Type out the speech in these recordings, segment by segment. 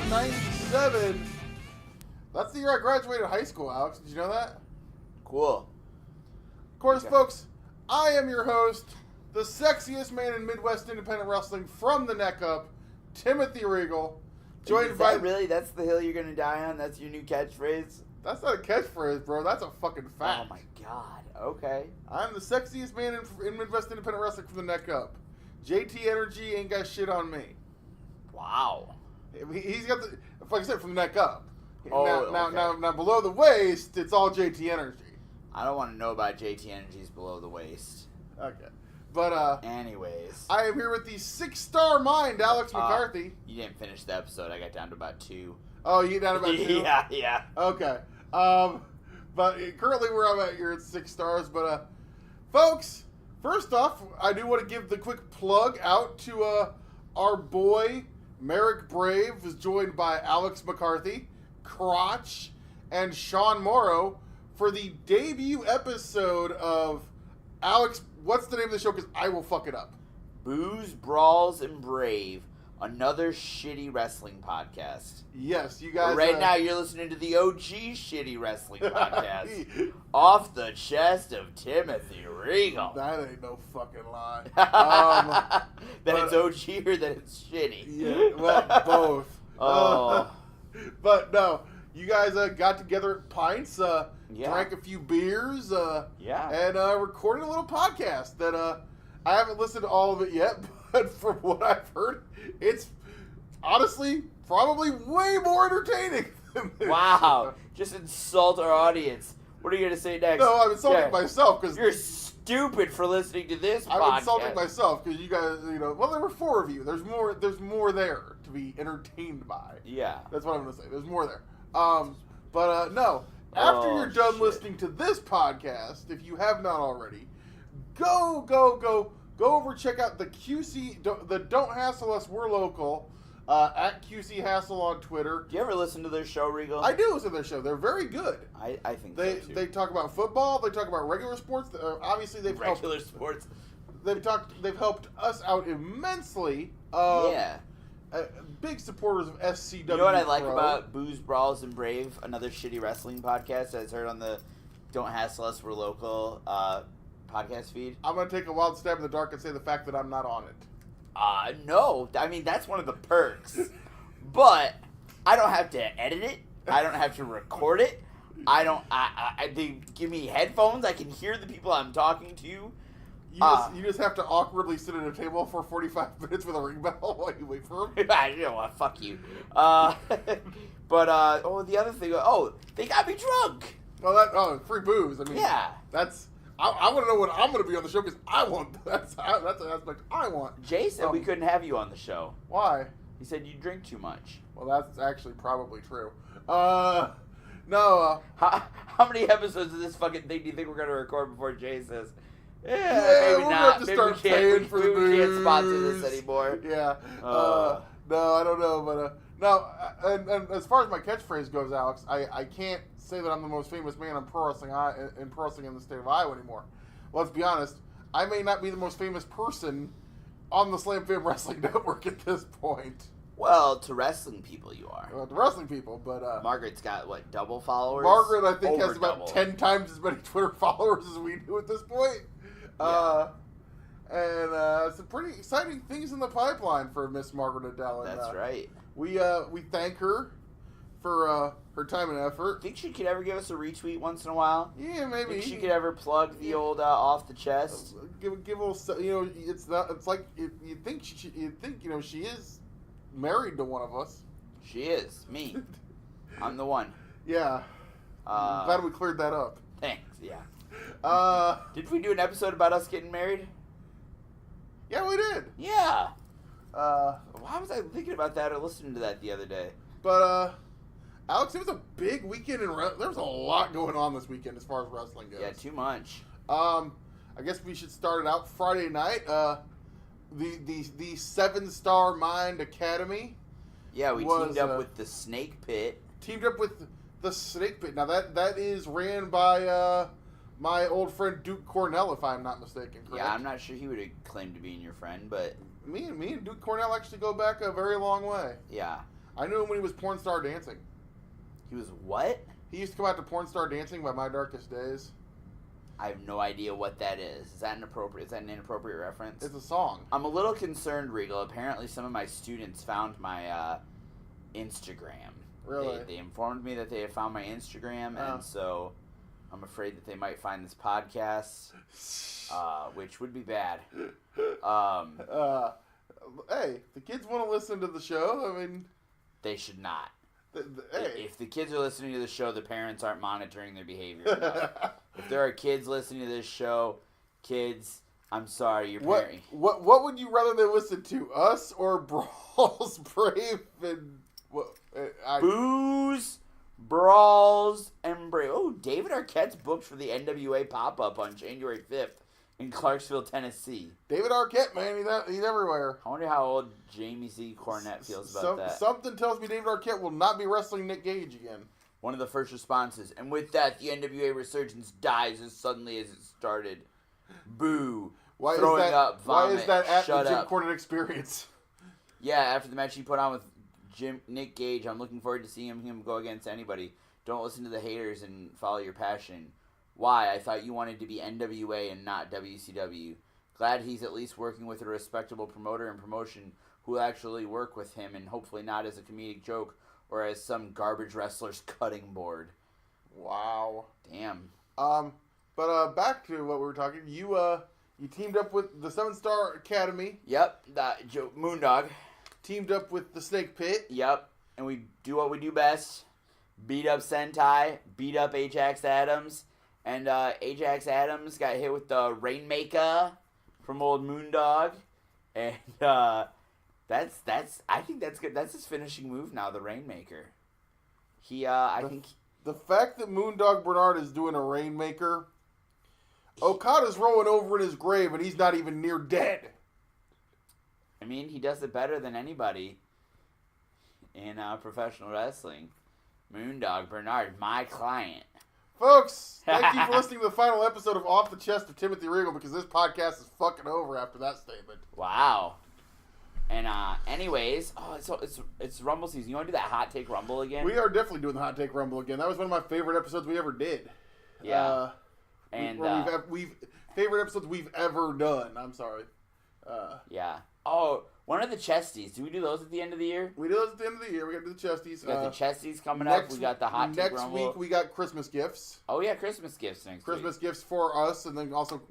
1997. That's the year I graduated high school, Alex. Did you know that? Cool. Of course, folks, I am your host, the sexiest man in Midwest independent wrestling from the neck up, Timothy Regal. Joined by that's the hill you're gonna die on? That's your new catchphrase? That's not a catchphrase, bro. That's a fucking fact. Oh my god. Okay. I'm the sexiest man in Midwest independent wrestling from the neck up. JT Energy ain't got shit on me. Wow. He's got the, like I said, from the neck up. Oh, now below the waist, it's all JT Energy. I don't want to know about JT Energy's below the waist. Okay. But, anyways. I am here with the 6-star mind, Alex McCarthy. You didn't finish the episode. I got down to about 2. Oh, you got about 2? Yeah. Okay. But currently we're at your 6 stars. But, folks, first off, I do want to give the quick plug out to our boy, Merrick Brave, who's joined by Alex McCarthy, Crotch, and Sean Morrow for the debut episode of Alex. What's the name of the show? Because I will fuck it up. Booze, Brawls, and Brave. Another shitty wrestling podcast. Yes, you guys. Right now, you're listening to the OG shitty wrestling podcast. Off the chest of Timothy Regal. That ain't no fucking lie. It's OG or that it's shitty? Yeah, well, both. Oh. But no, you guys got together at Pints, drank a few beers, and recorded a little podcast that I haven't listened to all of it yet, but from what I've heard, it's honestly probably way more entertaining than this. Wow. Just insult our audience. What are you going to say next? No, I'm insulting myself because you're stupid for listening to this podcast. I'm insulting myself because you guys, well, there were 4 of you. There's more there to be entertained by. Yeah. That's what I'm going to say. There's more there. But no. After you're done listening to this podcast, if you have not already, go over, check out the QC, the Don't Hassle Us, We're Local, at QC Hassle on Twitter. Do you ever listen to their show, Regal? I do listen to their show. They're very good. I think so too. They talk about football. They talk about regular sports. Obviously, they've helped us out immensely. Big supporters of SCW. You know what I like about Booze, Brawls, and Brave, another shitty wrestling podcast that's heard on the Don't Hassle Us, We're Local podcast feed? I'm going to take a wild stab in the dark and say the fact that I'm not on it. No. I mean, that's one of the perks. But I don't have to edit it. I don't have to record it. They give me headphones. I can hear the people I'm talking to. You just have to awkwardly sit at a table for 45 minutes with a ring bell while you wait for them? Fuck you. But the other thing, they got me drunk. Free booze. I mean, yeah. I want to know when I'm going to be on the show because I want, that's an aspect I want. Jay said we couldn't have you on the show. Why? He said you drink too much. Well, that's actually probably true. No. How many episodes of this fucking thing do you think we're going to record before Jay says, maybe we're not. Have to start paying for the booze. We can't sponsor this anymore. Yeah. No, I don't know, but no. And as far as my catchphrase goes, Alex, I can't say that I'm the most famous man in pro wrestling in the state of Iowa anymore. Let's be honest. I may not be the most famous person on the Slam Fam Wrestling Network at this point. Well, to wrestling people, you are. To wrestling people, but Margaret's got what, double followers? Margaret, I think, has about 10 times as many Twitter followers as we do at this point. And some pretty exciting things in the pipeline for Miss Margaret Adele. That's right. We thank her for her time and effort. Think she could ever give us a retweet once in a while? Yeah, maybe. Think she could ever plug the old off the chest? Give a little. It's not. It's like you think she is married to one of us. She is me. I'm the one. Yeah. Glad we cleared that up. Thanks. Yeah. Did we do an episode about us getting married? Yeah, we did. Yeah. Why was I thinking about that or listening to that the other day? But, Alex, it was a big weekend in wrestling. There was a lot going on this weekend as far as wrestling goes. Yeah, too much. I guess we should start it out Friday night. The 7-Star Mind Academy. Yeah, we teamed up with the Snake Pit. Teamed up with the Snake Pit. Now, that is ran by my old friend Duke Cornell, if I'm not mistaken, correct? Yeah, I'm not sure he would have claimed to being your friend, but... Me and Duke Cornell actually go back a very long way. Yeah. I knew him when he was Porn Star Dancing. He was what? He used to come out to Porn Star Dancing by My Darkest Days. I have no idea what that is. Is that an inappropriate reference? It's a song. I'm a little concerned, Regal. Apparently, some of my students found my Instagram. Really? They informed me that they had found my Instagram, and so I'm afraid that they might find this podcast, which would be bad. Hey, the kids want to listen to the show. I mean, they should not. Hey. If the kids are listening to the show, the parents aren't monitoring their behavior enough. If there are kids listening to this show, kids, I'm sorry, you're parent. What would you rather they listen to, us or Brawls, Brave, and Booze, Brawls, and Brave? Oh, David Arquette's booked for the NWA pop-up on January 5th in Clarksville, Tennessee. David Arquette, man, he's everywhere. I wonder how old Jamie Z. Cornette feels about that. Something tells me David Arquette will not be wrestling Nick Gage again. One of the first responses, and with that, the NWA resurgence dies as suddenly as it started. Boo. Why is that at the Jim Cornette Experience? Yeah, after the match he put on with Nick Gage, I'm looking forward to seeing him go against anybody. Don't listen to the haters and follow your passion. Why? I thought you wanted to be NWA and not WCW. Glad he's at least working with a respectable promoter and promotion who will actually work with him and hopefully not as a comedic joke or as some garbage wrestler's cutting board. Wow. Damn. But back to what we were talking. You teamed up with the 7-Star Academy. Yep. Moondog. Teamed up with the Snake Pit. Yep. And we do what we do best. Beat up Sentai. Beat up Ajax Adams. And Ajax Adams got hit with the Rainmaker from old Moondog. And I think that's good. That's his finishing move now, the Rainmaker. The fact that Moondog Bernard is doing a Rainmaker, Okada's rolling over in his grave and he's not even near dead. I mean, he does it better than anybody in professional wrestling. Moondog Bernard, my client. Folks, thank you for listening to the final episode of Off the Chest of Timothy Regal, because this podcast is fucking over after that statement. Wow. And anyways, it's Rumble season. You want to do that Hot Take Rumble again? We are definitely doing the Hot Take Rumble again. That was one of my favorite episodes we ever did. Yeah. Favorite episodes we've ever done. I'm sorry. Yeah. Oh, one of the chesties. Do we do those at the end of the year? We do those at the end of the year. We got to do the chesties. We got the chesties coming up. We got the Hot Take Rumble. Next week we got Christmas gifts. Oh yeah, Christmas gifts next week. Christmas gifts for us, and then also,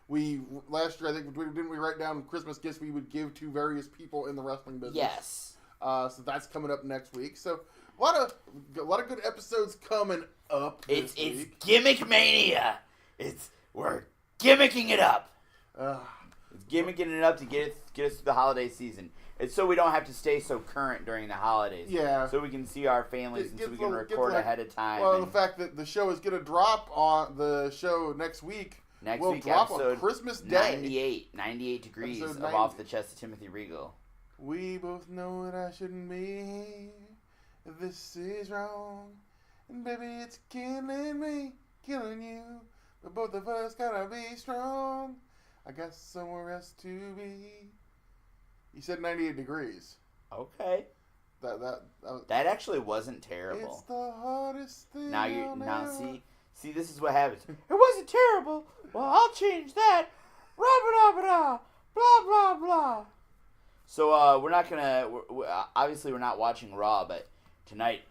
we last year I think didn't we write down Christmas gifts we would give to various people in the wrestling business? Yes. So that's coming up next week. So a lot of good episodes coming up. It's Gimmick Mania. We're gimmicking it up. It's gimmicking it up to get us through the holiday season. It's so we don't have to stay so current during the holidays. Yeah. So we can see our families and so we can record ahead of time. Well, the fact that the show is going to drop on the show next week. Next week, drop episode on Christmas Day. 98 degrees of Off the Chest of Timothy Regal. We both know that I shouldn't be. This is wrong. And baby, it's killing me, killing you. But both of us gotta be strong. I got somewhere else to be. You said 98 degrees. Okay. That actually wasn't terrible. It's the hardest thing. See, this is what happens. It wasn't terrible. Well, I'll change that. Blah blah blah blah blah blah. So we're not gonna. Obviously, we're not watching Raw, but tonight,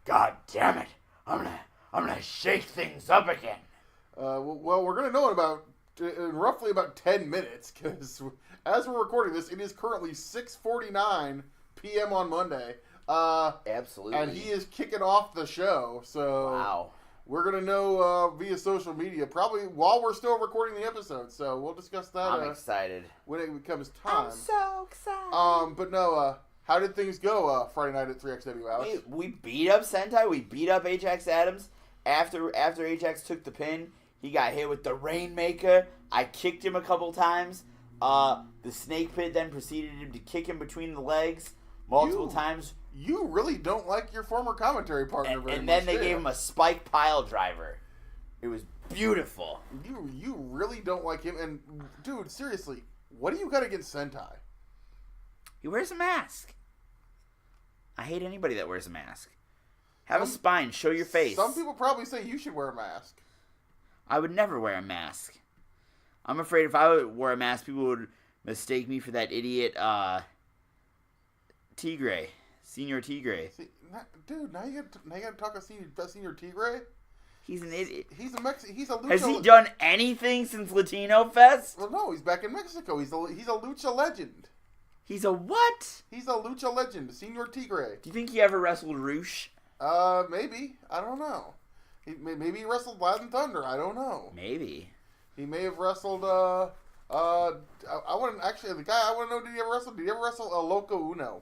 God damn it, I'm gonna shake things up again. Well, we're gonna know in roughly about 10 minutes, because as we're recording this, it is currently 6:49 p.m. on Monday. Absolutely. And he is kicking off the show, so wow. We're going to know via social media, probably while we're still recording the episode, so we'll discuss that. I'm excited. When it becomes time. I'm so excited. But no, how did things go Friday night at 3XW, Alex? We beat up Sentai, we beat up Ajax Adams. After Ajax took the pin, he got hit with the Rainmaker. I kicked him a couple times. The Snake Pit then proceeded to kick him between the legs multiple times. You really don't like your former commentary partner very much. And then they gave him a spike pile driver. It was beautiful. You really don't like him. And, dude, seriously, what do you got against Sentai? He wears a mask. I hate anybody that wears a mask. Have a spine. Show your face. Some people probably say you should wear a mask. I would never wear a mask. I'm afraid if I wore a mask, people would mistake me for that idiot Tigre. Senior Tigre. See, dude, now you gotta talk about Senior Tigre? He's an idiot. He's a lucha. Has he done anything since Latino Fest? Well, no, he's back in Mexico. He's a lucha legend. He's a what? He's a lucha legend, Senior Tigre. Do you think he ever wrestled Roosh? Maybe. I don't know. Maybe he wrestled Blood and Thunder. I don't know. Maybe. He may have wrestled, I want to, actually, the guy I want to know, did he ever wrestle a Loco Uno?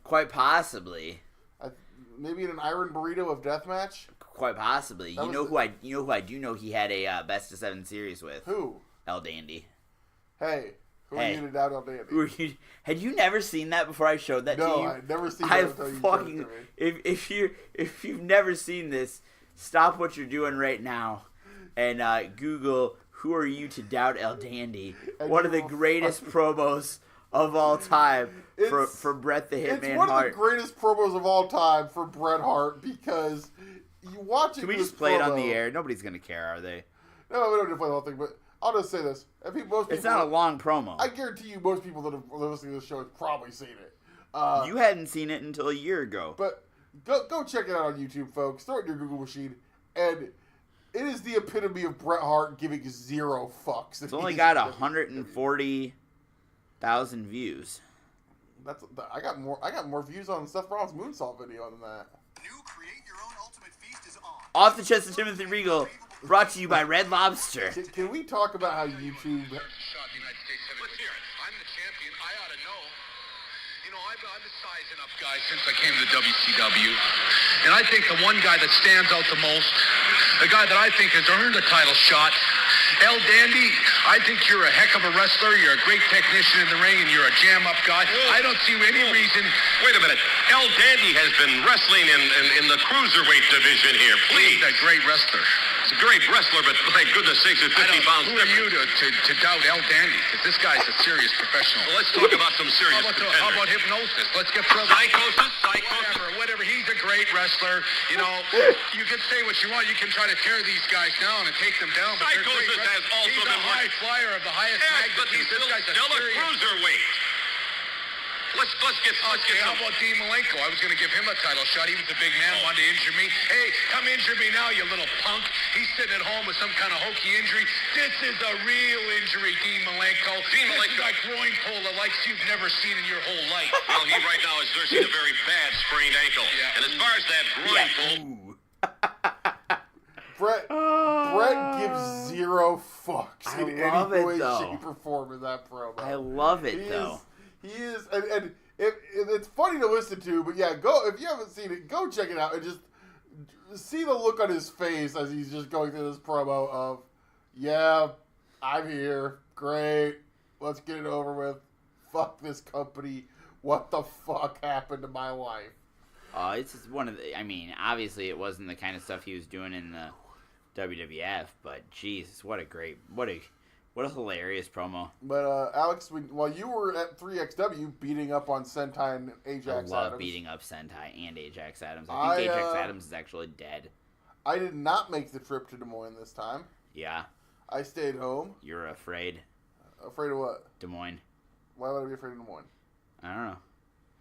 Quite possibly. Maybe in an Iron Burrito of Deathmatch? Quite possibly. You know who I do know he had a best of 7 series with? Who? El Dandy. Hey. Who are you to doubt El Dandy? Had you never seen that before I showed that to you? No, I've never seen that until you showed it to me. If you've never seen this, stop what you're doing right now and Google "Who are you to doubt El Dandy?" One of the greatest promos of all time for Bret the Hitman Hart. It's one of the greatest promos of all time for Bret Hart because you watch it. Can we just play it on the air? Nobody's gonna care, are they? No, we don't need to play the whole thing, but I'll just say this. It's not a long promo. I guarantee you most people that are listening to this show have probably seen it. You hadn't seen it until a year ago. But go check it out on YouTube, folks. Throw it in your Google machine. And it is the epitome of Bret Hart giving zero fucks. It's only got 140,000 views. I got more views on Seth Rollins' moonsault video than that. New Create Your Own Ultimate Feast is on. Off the Chest of Timothy Regal, brought to you by Red Lobster. Can we talk about how YouTube... Let's hear it. I'm the champion. I ought to know. You know, I've been sizing up guys since I came to WCW. And I think the one guy that stands out the most, the guy that I think has earned a title shot, El Dandy, I think you're a heck of a wrestler. You're a great technician in the ring, and you're a jam-up guy. I don't see any reason... Wait a minute. El Dandy has been wrestling in the cruiserweight division here. Please. He's a great wrestler. He's a great wrestler, but my goodness sakes, at 50 pounds Who are you difference. to doubt El Dandy? Because this guy's a serious professional. Well, let's talk about some serious How about hypnosis? Let's get further. Psychosis? Whatever. He's a great wrestler. You know, you can say what you want. You can try to tear these guys down and take them down. But Psychosis has also he's been a high flyer of the highest Yes, but magnitude. he's This still guy's a a serious... cruiserweight. Let's get How some. about Dean Malenko? I was going to give him a title shot. He was a big man, wanted to injure me. Hey, come injure me now, you little punk. He's sitting at home with some kind of hokey injury. This is a real injury, Dean Malenko. This is a groin pull the likes you've never seen in your whole life. Well, he right now is nursing a very bad sprained ankle. Yeah. And as far as that groin pull, Bret gives zero fucks in any way, though. shape, or form in that promo. I love it, though. He is, and it's funny to listen to, but yeah, if you haven't seen it, go check it out and just see the look on his face as he's just going through this promo of, yeah, I'm here, great, let's get it over with, fuck this company, what the fuck happened to my life? It's just one of the, I mean, obviously it wasn't the kind of stuff he was doing in the WWF, but Jesus, what a hilarious promo. But Alex, while you were at 3XW beating up on Sentai and Ajax I love Adams, beating up Sentai and Ajax Adams. I think Ajax Adams is actually dead. I did not make the trip to Des Moines this time. Yeah. I stayed home. You're afraid. Afraid of what? Des Moines. Why would I be afraid of Des Moines? I don't know.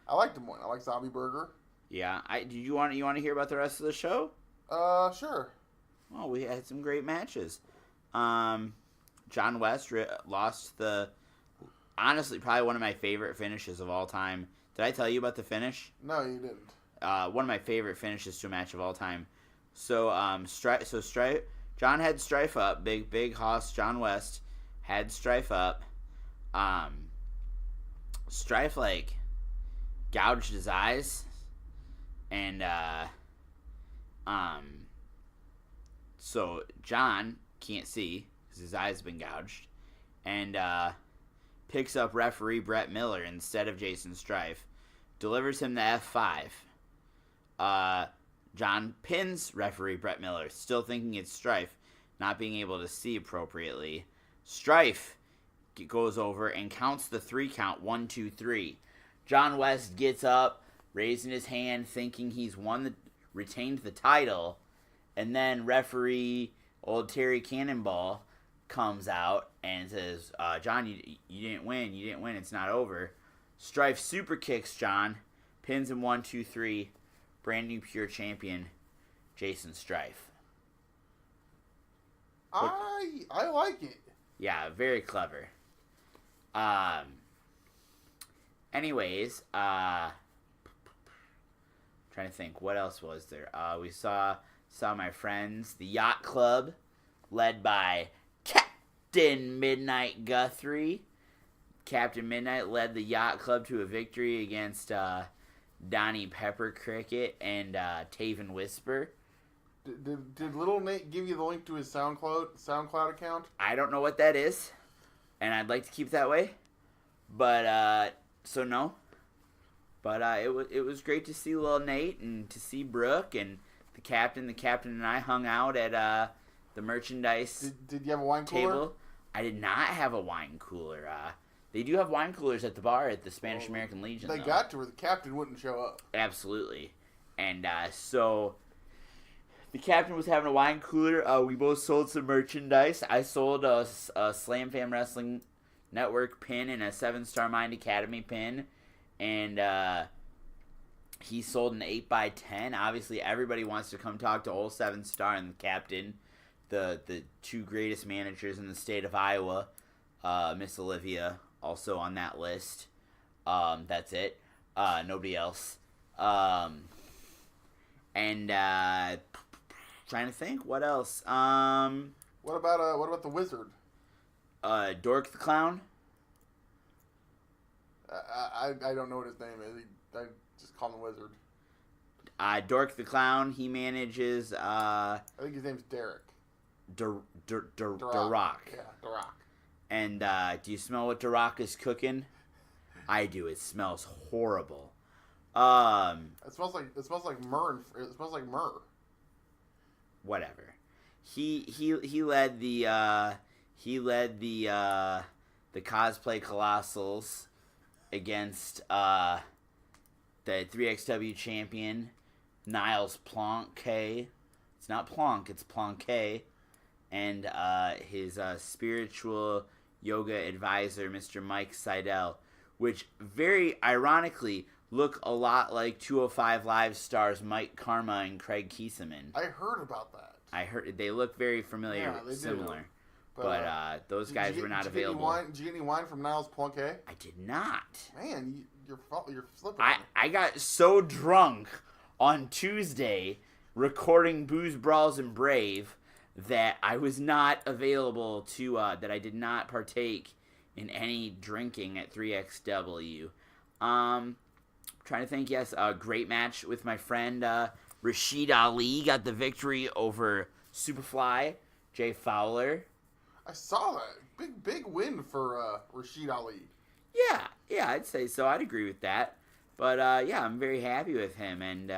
I like Des Moines. I like Zombie Burger. Yeah. Do you want to hear about the rest of the show? Sure. Well, we had some great matches. John West lost honestly, probably one of my favorite finishes of all time. Did I tell you about the finish? No, you didn't. One of my favorite finishes to a match of all time. So, John had Strife up. Big Hoss John West had Strife up. Strife, gouged his eyes. And, so John can't see because his eyes have been gouged, and picks up referee Brett Miller instead of Jason Strife, delivers him the F5. John pins referee Brett Miller, still thinking it's Strife, not being able to see appropriately. Strife goes over and counts the 3 count, 1, 2, 3. John West gets up, raising his hand, thinking he's retained the title, and then referee old Terry Cannonball comes out and says, John, you didn't win. You didn't win. It's not over. Strife super kicks John, pins him 1, 2, 3. Brand new pure champion, Jason Strife. I like it. Yeah, very clever. Anyways, trying to think, what else was there? We saw my friends, the Yacht Club, led by Captain Midnight Guthrie. Captain Midnight led the Yacht Club to a victory against Donnie Pepper Cricket and Taven Whisper. Did Little Nate give you the link to his SoundCloud account? I don't know what that is, and I'd like to keep that way, but so no. But it was great to see Lil Nate and to see Brooke and the captain. The captain and I hung out at the merchandise. Did you have a wine cooler? Table. I did not have a wine cooler. They do have wine coolers at the bar at the Spanish American Legion. They got to where the captain wouldn't show up. Absolutely, and so. The captain was having a wine cooler. We both sold some merchandise. I sold a Slam Fam Wrestling Network pin and a 7-Star Mind Academy pin. And he sold an 8x10. Obviously, everybody wants to come talk to old 7-Star and the captain, the two greatest managers in the state of Iowa. Miss Olivia, also on that list. That's it. Nobody else. Trying to think, what else? What about the Wizard? Dork the Clown. I don't know what his name is. I just call him the Wizard. Dork the Clown. He manages. I think his name's Derek. Rock. Yeah, Rock. And do you smell what Rock is cooking? I do. It smells horrible. It smells like myrrh. It smells like myrrh. Whatever. He led the cosplay colossals against the 3XW champion Niles Planque. It's not Planck, it's Planque, and his spiritual yoga advisor Mr. Mike Seidel, which very ironically look a lot like 205 Live stars Mike Karma and Craig Kieseman. I heard about that. I heard they look very familiar, similar. Do. But those guys were not available. Did you get any wine from Niles Planque? I did not. Man, you're slipping. I got so drunk on Tuesday recording Booze, Brawls, and Brave that I was not available to, that I did not partake in any drinking at 3XW. Trying to think, yes, a great match with my friend Rashid Ali. Got the victory over Superfly, Jay Fowler. I saw that. Big win for Rashid Ali. Yeah, I'd say so. I'd agree with that. But, yeah, I'm very happy with him. And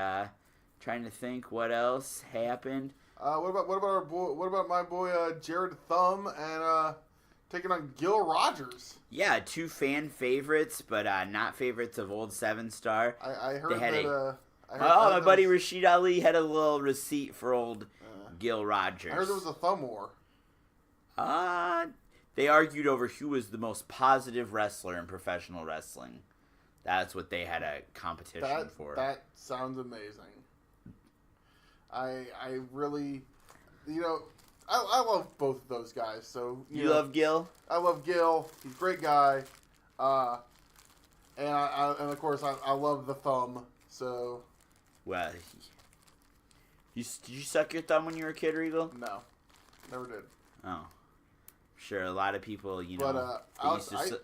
trying to think what else happened. What about my boy Jared Thumb and taking on Gil Rogers? Yeah, two fan favorites, but not favorites of old 7-Star. I heard they had that. My buddy Rashid Ali had a little receipt for old Gil Rogers. I heard there was a thumb war. They argued over who was the most positive wrestler in professional wrestling. That's what they had a competition for. That sounds amazing. I really, I love both of those guys. So you love Gil? I love Gil. He's a great guy. And of course I love the thumb. So. Well, did you suck your thumb when you were a kid, Regal? No, never did. Oh, sure. A lot of people, used to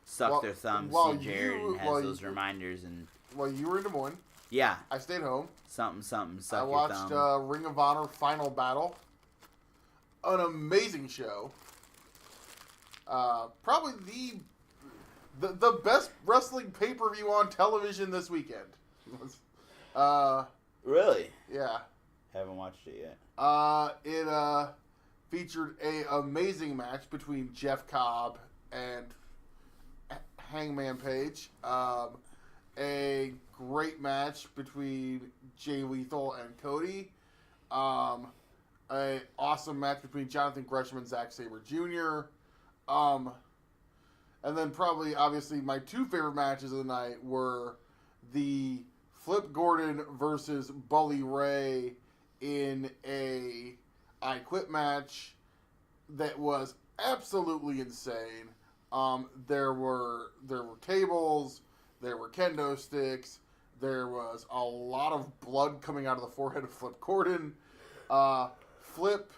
suck their thumbs. See Jared and has those reminders and. While you were in Des Moines. Yeah. I stayed home. Something. Suck your thumb. I watched Ring of Honor Final Battle. An amazing show. Probably the best wrestling pay-per-view on television this weekend. Really? Yeah. Haven't watched it yet. It featured a amazing match between Jeff Cobb and Hangman Page. a great match between Jay Lethal and Cody. A awesome match between Jonathan Gresham and Zack Sabre Jr. And then probably, obviously, my two favorite matches of the night were the Flip Gordon versus Bully Ray in a I Quit match that was absolutely insane. There were tables, there were kendo sticks, there was a lot of blood coming out of the forehead of Flip Gordon. Flip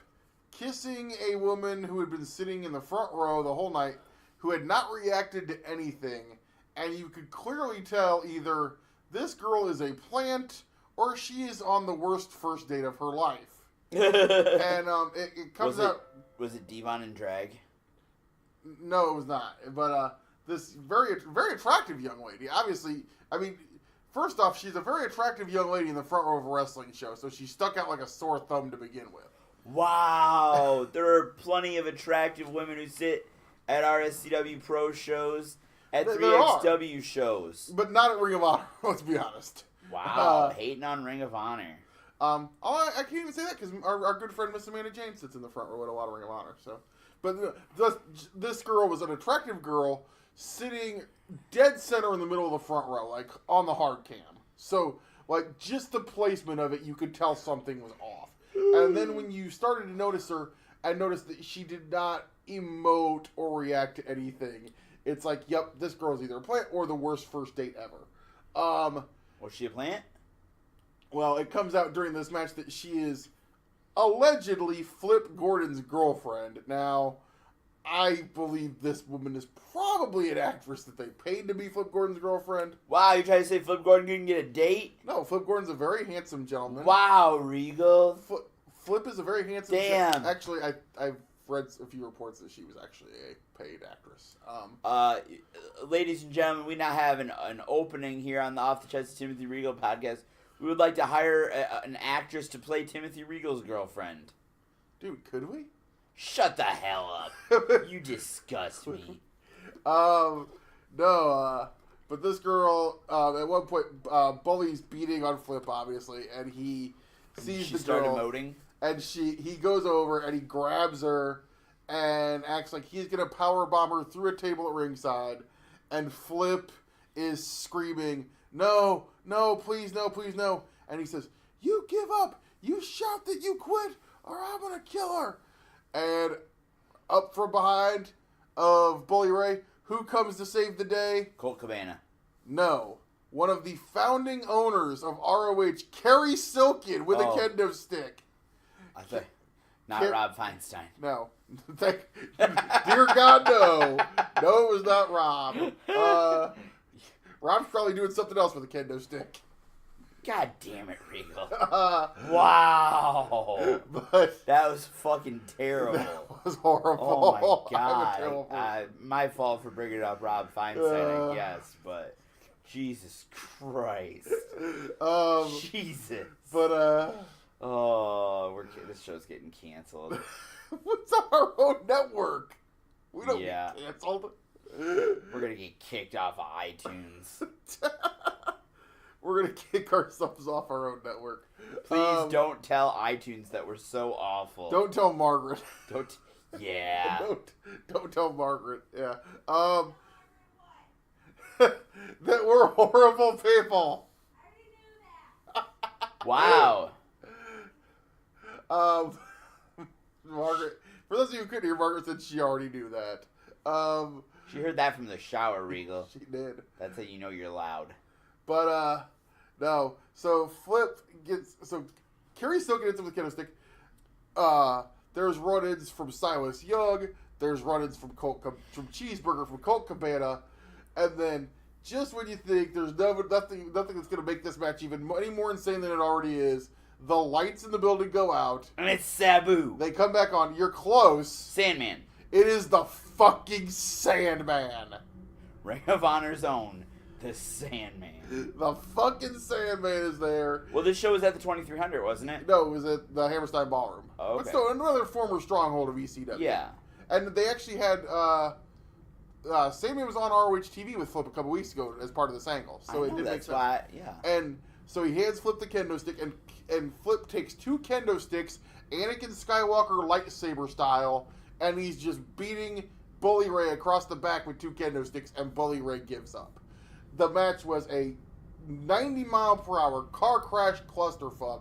kissing a woman who had been sitting in the front row the whole night, who had not reacted to anything, and you could clearly tell either this girl is a plant or she is on the worst first date of her life. And it comes out. Was it Devon and Drag? No, it was not. But this very attractive young lady. Obviously, I mean, first off, she's a very attractive young lady in the front row of a wrestling show, so she stuck out like a sore thumb to begin with. Wow, there are plenty of attractive women who sit at RSCW Pro shows, at 3XW shows. But not at Ring of Honor, let's be honest. Wow, hating on Ring of Honor. I can't even say that because our good friend Miss Amanda James sits in the front row at a lot of Ring of Honor. So, but this girl was an attractive girl sitting dead center in the middle of the front row, like on the hard cam. So, like, just the placement of it, you could tell something was off. And then when you started to notice her and noticed that she did not emote or react to anything, it's like, yep, this girl's either a plant or the worst first date ever. Was she a plant? Well, it comes out during this match that she is allegedly Flip Gordon's girlfriend. Now, I believe this woman is probably an actress that they paid to be Flip Gordon's girlfriend. Wow, you trying to say Flip Gordon couldn't get a date? No, Flip Gordon's a very handsome gentleman. Wow, Regal. Flip is a very handsome Damn. Actually, I've read a few reports that she was actually a paid actress. Ladies and gentlemen, we now have an opening here on the Off the Chest of Timothy Regal podcast. We would like to hire an actress to play Timothy Regal's girlfriend. Dude, could we? Shut the hell up. You disgust me. No, but this girl, at one point, Bully's beating on Flip, obviously, and he sees the girl. She started emoting? And he goes over and he grabs her and acts like he's going to powerbomb her through a table at ringside. And Flip is screaming, no, please, no, please, no. And he says, you give up. You shout that you quit or I'm going to kill her. And up from behind of Bully Ray, who comes to save the day? Colt Cabana. No. One of the founding owners of ROH, Kerry Silkin, with a kendo stick. I thought, not Rob Feinstein. No. Dear God, no. No, it was not Rob. Rob's probably doing something else with a kendo stick. God damn it, Regal. Wow. But that was fucking terrible. That was horrible. Oh my God. My fault for bringing up Rob Feinstein, I guess, but Jesus Christ. Jesus. But, this show's getting canceled. What's on our own network? We don't get canceled. We're gonna get kicked off of iTunes. We're gonna kick ourselves off our own network. Please don't tell iTunes that we're so awful. Don't tell Margaret. Yeah. Don't tell Margaret. Yeah. That we're horrible people. Wow. Margaret. For those of you who couldn't hear, Margaret said she already knew that. She heard that from the shower, Regal. She did. That's how you know you're loud. But, no. So, Kerry Silkin hits him with a kendo stick. There's run-ins from Silas Young. There's run-ins from Cheeseburger from Colt Cabana. And then, just when you think there's nothing that's going to make this match even any more insane than it already is, the lights in the building go out. And it's Sabu. They come back on. You're close. Sandman. It is the fucking Sandman. Ring of Honor's own, the Sandman. The fucking Sandman is there. Well, this show was at the 2300, wasn't it? No, it was at the Hammerstein Ballroom. Oh, okay. But still, another former stronghold of ECW. Yeah. And they actually had Samian was on ROH TV with Flip a couple weeks ago as part of this angle, so it did make sense. Why, yeah. And so he hands Flip the kendo stick, and Flip takes 2 kendo sticks, Anakin Skywalker lightsaber style, and he's just beating Bully Ray across the back with 2 kendo sticks, and Bully Ray gives up. The match was a 90-mile-per-hour car crash clusterfuck,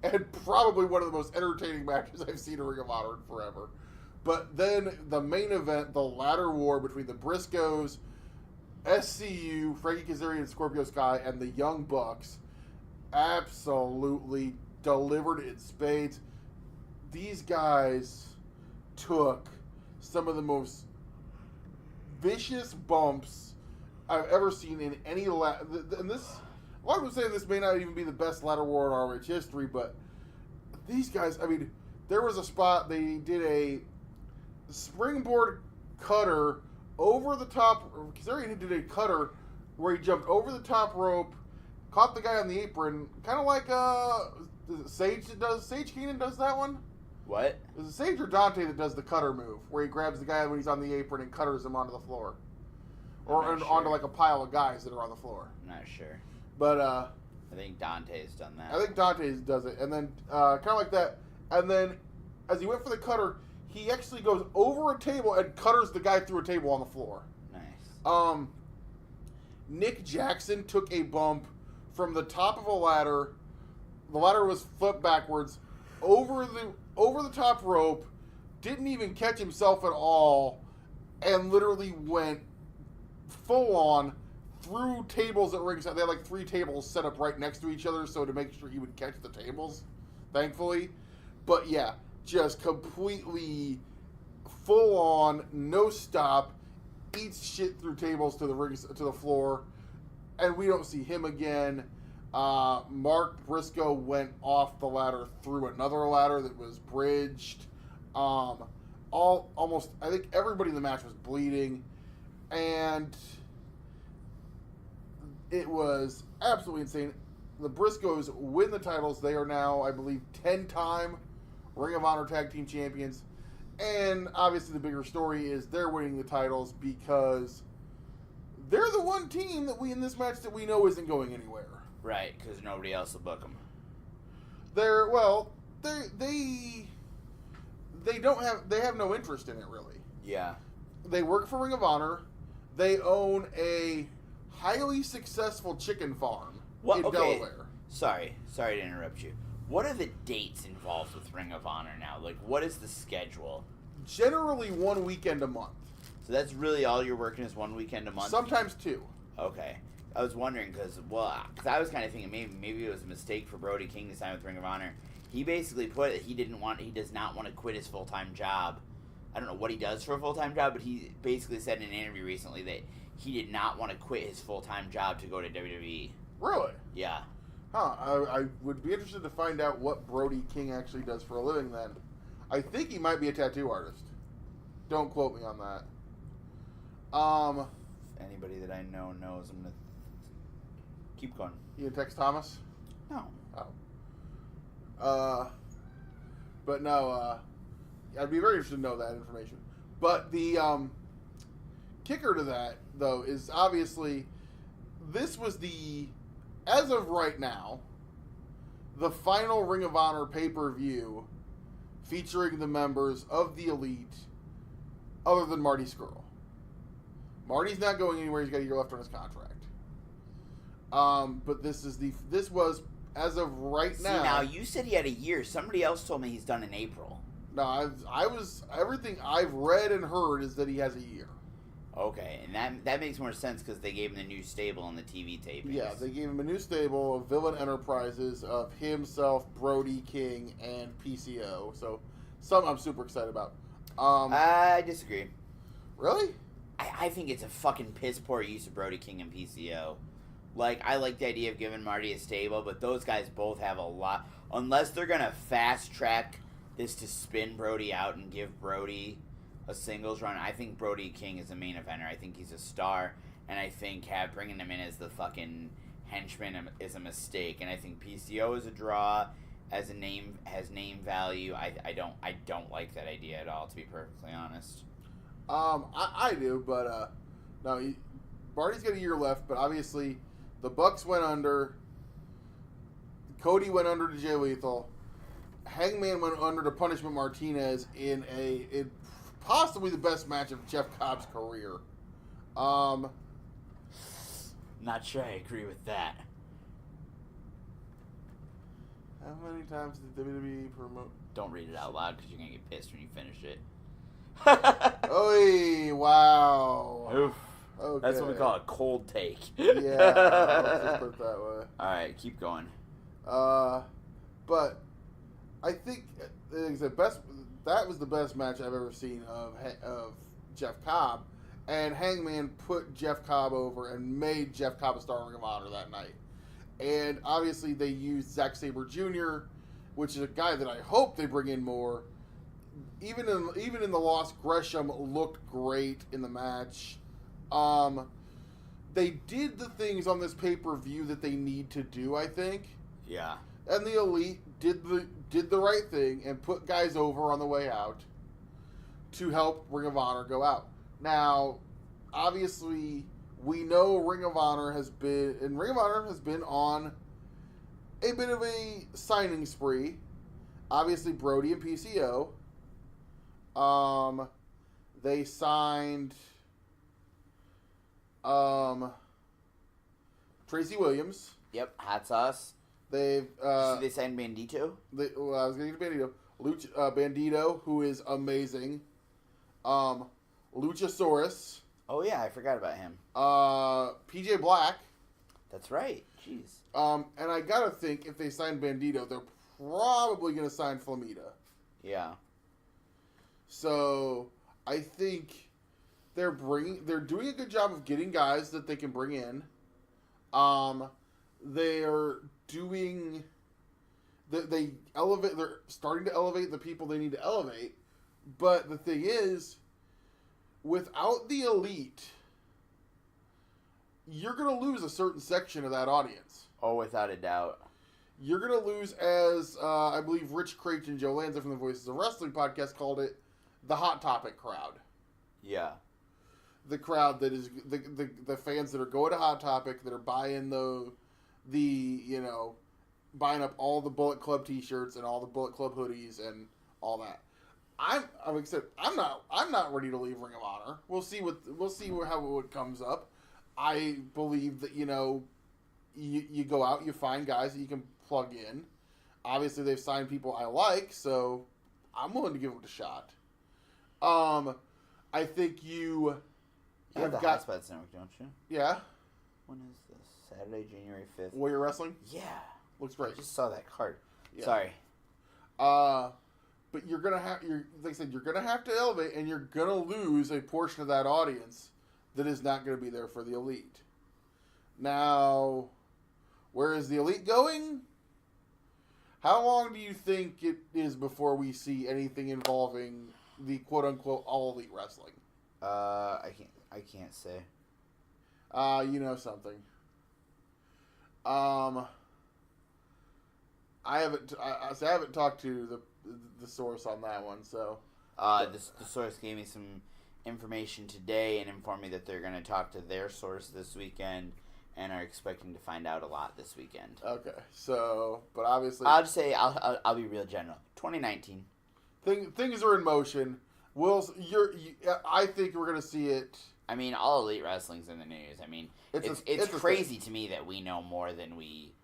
and probably one of the most entertaining matches I've seen in Ring of Honor in forever. But then the main event, the ladder war between the Briscoes, SCU, Frankie Kazarian, and Scorpio Sky, and the Young Bucks, absolutely delivered in spades. These guys took some of the most vicious bumps I've ever seen in any and this, a lot of people say this may not even be the best ladder war in ROH history, but these guys, I mean, there was a spot they did a springboard cutter over the top. Kazarian did a cutter where he jumped over the top rope, caught the guy on the apron, kind of like is it Sage that does? Sage Keenan does that one? What? Is it Sage or Dante that does the cutter move, where he grabs the guy when he's on the apron and cutters him onto the floor? Or onto like a pile of guys that are on the floor. I'm not sure. But I think Dante's done that. I think Dante does it. And then kind of like that. And then as he went for the cutter, he actually goes over a table and cutters the guy through a table on the floor. Nice. Nick Jackson took a bump from the top of a ladder. The ladder was flipped backwards over the top rope, didn't even catch himself at all, and literally went full on through tables at ringside. They had like 3 tables set up right next to each other, so to make sure he would catch the tables, thankfully. But yeah, just completely full on, no stop, eats shit through tables to the floor, and we don't see him again. Mark Briscoe went off the ladder through another ladder that was bridged. I think everybody in the match was bleeding, and it was absolutely insane. The Briscoes win the titles. They are now, I believe, 10-time Ring of Honor Tag Team Champions. And obviously the bigger story is they're winning the titles because they're the one team that in this match that we know isn't going anywhere. Right, because nobody else will book them. They have no interest in it, really. Yeah. They work for Ring of Honor. They own a highly successful chicken farm in Delaware. Sorry to interrupt you. What are the dates involved with Ring of Honor now? Like, what is the schedule? Generally 1 weekend a month. So that's really all you're working is 1 weekend a month? Sometimes 2. Okay. I was wondering because I was kind of thinking maybe it was a mistake for Brody King to sign with Ring of Honor. He basically put it, he does not want to quit his full-time job. I don't know what he does for a full-time job, but he basically said in an interview recently that he did not want to quit his full-time job to go to WWE. Really? Yeah. Huh. I would be interested to find out what Brody King actually does for a living then. I think he might be a tattoo artist. Don't quote me on that. If anybody that I know knows, I'm going to keep going. You gonna text Thomas? No. Oh. But no, I'd be very interested to know that information. But the kicker to that, though, is obviously this was as of right now, the final Ring of Honor pay-per-view featuring the members of the Elite other than Marty Scurll. Marty's not going anywhere. He's got a year left on his contract. But this was as of right now. See, now you said he had a year. Somebody else told me he's done in April. No, everything I've read and heard is that he has a year. Okay, and that makes more sense because they gave him the new stable on the TV tapings. Yeah, they gave him a new stable of Villain Enterprises of himself, Brody King, and PCO. So, something I'm super excited about. I disagree. Really? I think it's a fucking piss poor use of Brody King and PCO. Like, I like the idea of giving Marty a stable, but those guys both have a lot. Unless they're going to fast track this to spin Brody out and give Brody a singles run, I think Brody King is a main eventer. I think he's a star, and I think bringing him in as the fucking henchman is a mistake. And I think PCO is a draw, has name value. I don't like that idea at all, to be perfectly honest. I do, but Now, Barty's got a year left, but obviously the Bucks went under. Cody went under to Jay Lethal. Hangman went under to Punishment Martinez in possibly the best match of Jeff Cobb's career. Not sure I agree with that. How many times did WWE promote? Don't read it out loud because you're going to get pissed when you finish it. Oy, wow. Oof. Okay. That's what we call a cold take. Yeah, let's just put it that way. Alright, keep going. But I think that was the best match I've ever seen of Jeff Cobb, and Hangman put Jeff Cobb over and made Jeff Cobb a star in Ring of Honor that night. And obviously they used Zack Sabre Jr., which is a guy that I hope they bring in more. Even in the loss, Gresham looked great in the match. They did the things on this pay-per-view that they need to do, I think. Yeah. And the Elite did the right thing and put guys over on the way out to help Ring of Honor go out. Now, obviously, we know Ring of Honor has been on a bit of a signing spree. Obviously, Brody and PCO. They signed Tracy Williams. Yep, hot sauce. They've they signed Bandito? I was going to get Bandito. Bandito, who is amazing. Luchasaurus. Oh yeah, I forgot about him. PJ Black. That's right. Jeez. And I gotta think if they sign Bandito, they're probably gonna sign Flamita. Yeah. So I think they're doing a good job of getting guys that they can bring in. They're starting to elevate the people they need to elevate. But the thing is, without the Elite, you're going to lose a certain section of that audience. Oh, without a doubt. You're going to lose, as I believe Rich Craich and Joe Lanza from the Voices of Wrestling podcast called it, the Hot Topic crowd. Yeah. The crowd that is the fans that are going to Hot Topic, that are buying buying up all the Bullet Club T-shirts and all the Bullet Club hoodies and all that. I'm not ready to leave Ring of Honor. We'll see how it comes up. I believe that you go out, you find guys that you can plug in. Obviously, they've signed people I like, so I'm willing to give them a shot. I think you have the Hot Spots Network, don't you? Yeah. When is this? Saturday, January 5th. Warrior Wrestling? Yeah. Looks great. I just saw that card. Yeah. Sorry. But you're gonna have to elevate, and you're gonna lose a portion of that audience that is not gonna be there for the Elite. Now, where is the Elite going? How long do you think it is before we see anything involving the quote unquote all Elite wrestling? I can't say. You know something. I haven't talked to the source on that one, so. The source gave me some information today and informed me that they're going to talk to their source this weekend and are expecting to find out a lot this weekend. Okay, so, but obviously. I'll just say, I'll be real general. 2019. Things are in motion. I think we're going to see it. I mean, all Elite Wrestling's in the news. I mean, it's crazy to me that we know more than we